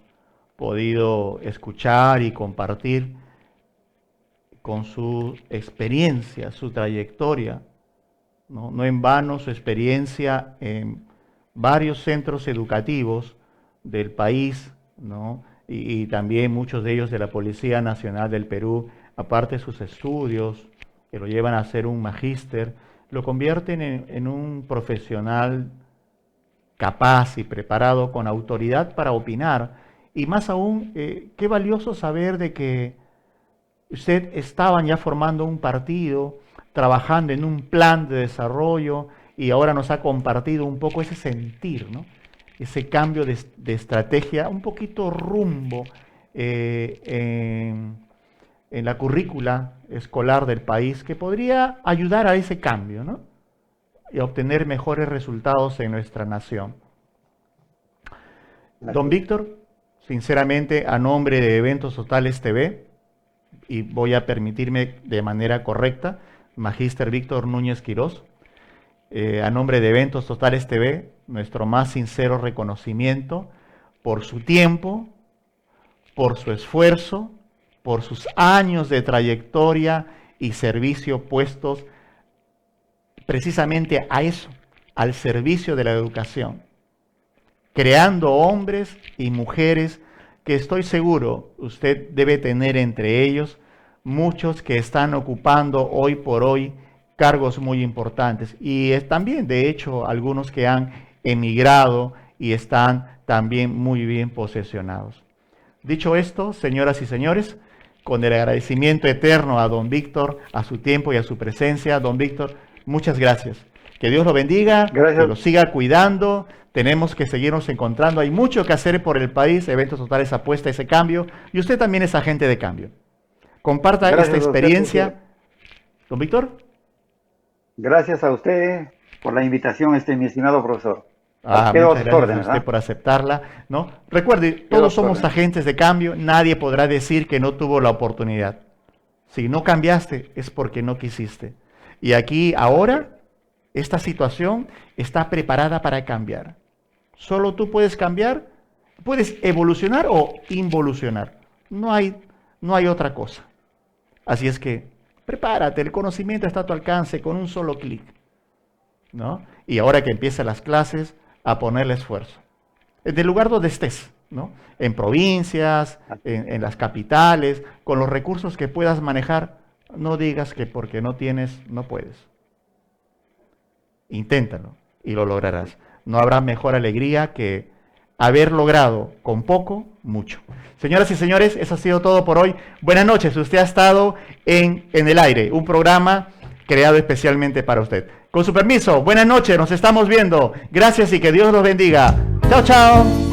podido escuchar y compartir con su experiencia, su trayectoria. No en vano su experiencia en varios centros educativos del país, ¿no? Y también muchos de ellos de la Policía Nacional del Perú, aparte de sus estudios, que lo llevan a ser un magíster, lo convierten en un profesional capaz y preparado, con autoridad para opinar. Y más aún, qué valioso saber de que usted estaban ya formando un partido, trabajando en un plan de desarrollo y ahora nos ha compartido un poco ese sentir, ¿no? Ese cambio de estrategia, un poquito rumbo en la currícula escolar del país que podría ayudar a ese cambio, ¿no? Y a obtener mejores resultados en nuestra nación. Don Víctor, sinceramente, a nombre de Eventos Totales TV, y voy a permitirme de manera correcta, Magíster Víctor Núñez Quirós, a nombre de Eventos Totales TV, nuestro más sincero reconocimiento por su tiempo, por su esfuerzo, por sus años de trayectoria y servicio puestos precisamente a eso, al servicio de la educación, creando hombres y mujeres que estoy seguro usted debe tener entre ellos muchos que están ocupando hoy por hoy cargos muy importantes y también de hecho algunos que han emigrado y están también muy bien posesionados. Dicho esto, señoras y señores, con el agradecimiento eterno a don Víctor, a su tiempo y a su presencia. Don Víctor, muchas gracias. Que Dios lo bendiga, Gracias. que lo siga cuidando. Tenemos que seguirnos encontrando. Hay mucho que hacer por el país. Eventos Totales apuesta a ese cambio. Y usted también es agente de cambio. Comparta Gracias esta a usted, experiencia. Don Víctor. Gracias a usted por la invitación, mi estimado profesor. Muchas Quedo a sus gracias a órdenes, usted ¿ah? por aceptarla, ¿no? Recuerde, Quedo a todos sus somos órdenes. agentes de cambio. Nadie podrá decir que no tuvo la oportunidad. Si no cambiaste, es porque no quisiste. Y aquí, ahora, esta situación está preparada para cambiar. Solo tú puedes cambiar, puedes evolucionar o involucionar. No hay otra cosa. Así es que, prepárate, el conocimiento está a tu alcance con un solo clic, ¿no? Y ahora que empiezan las clases, a ponerle esfuerzo. Del lugar donde estés, ¿no? En provincias, en las capitales, con los recursos que puedas manejar, no digas que porque no tienes, no puedes. Inténtalo y lo lograrás. No habrá mejor alegría que haber logrado con poco, mucho. Señoras y señores, eso ha sido todo por hoy. Buenas noches. Usted ha estado en el aire, un programa creado especialmente para usted. Con su permiso, buenas noches, nos estamos viendo. Gracias y que Dios los bendiga. Chao, chao.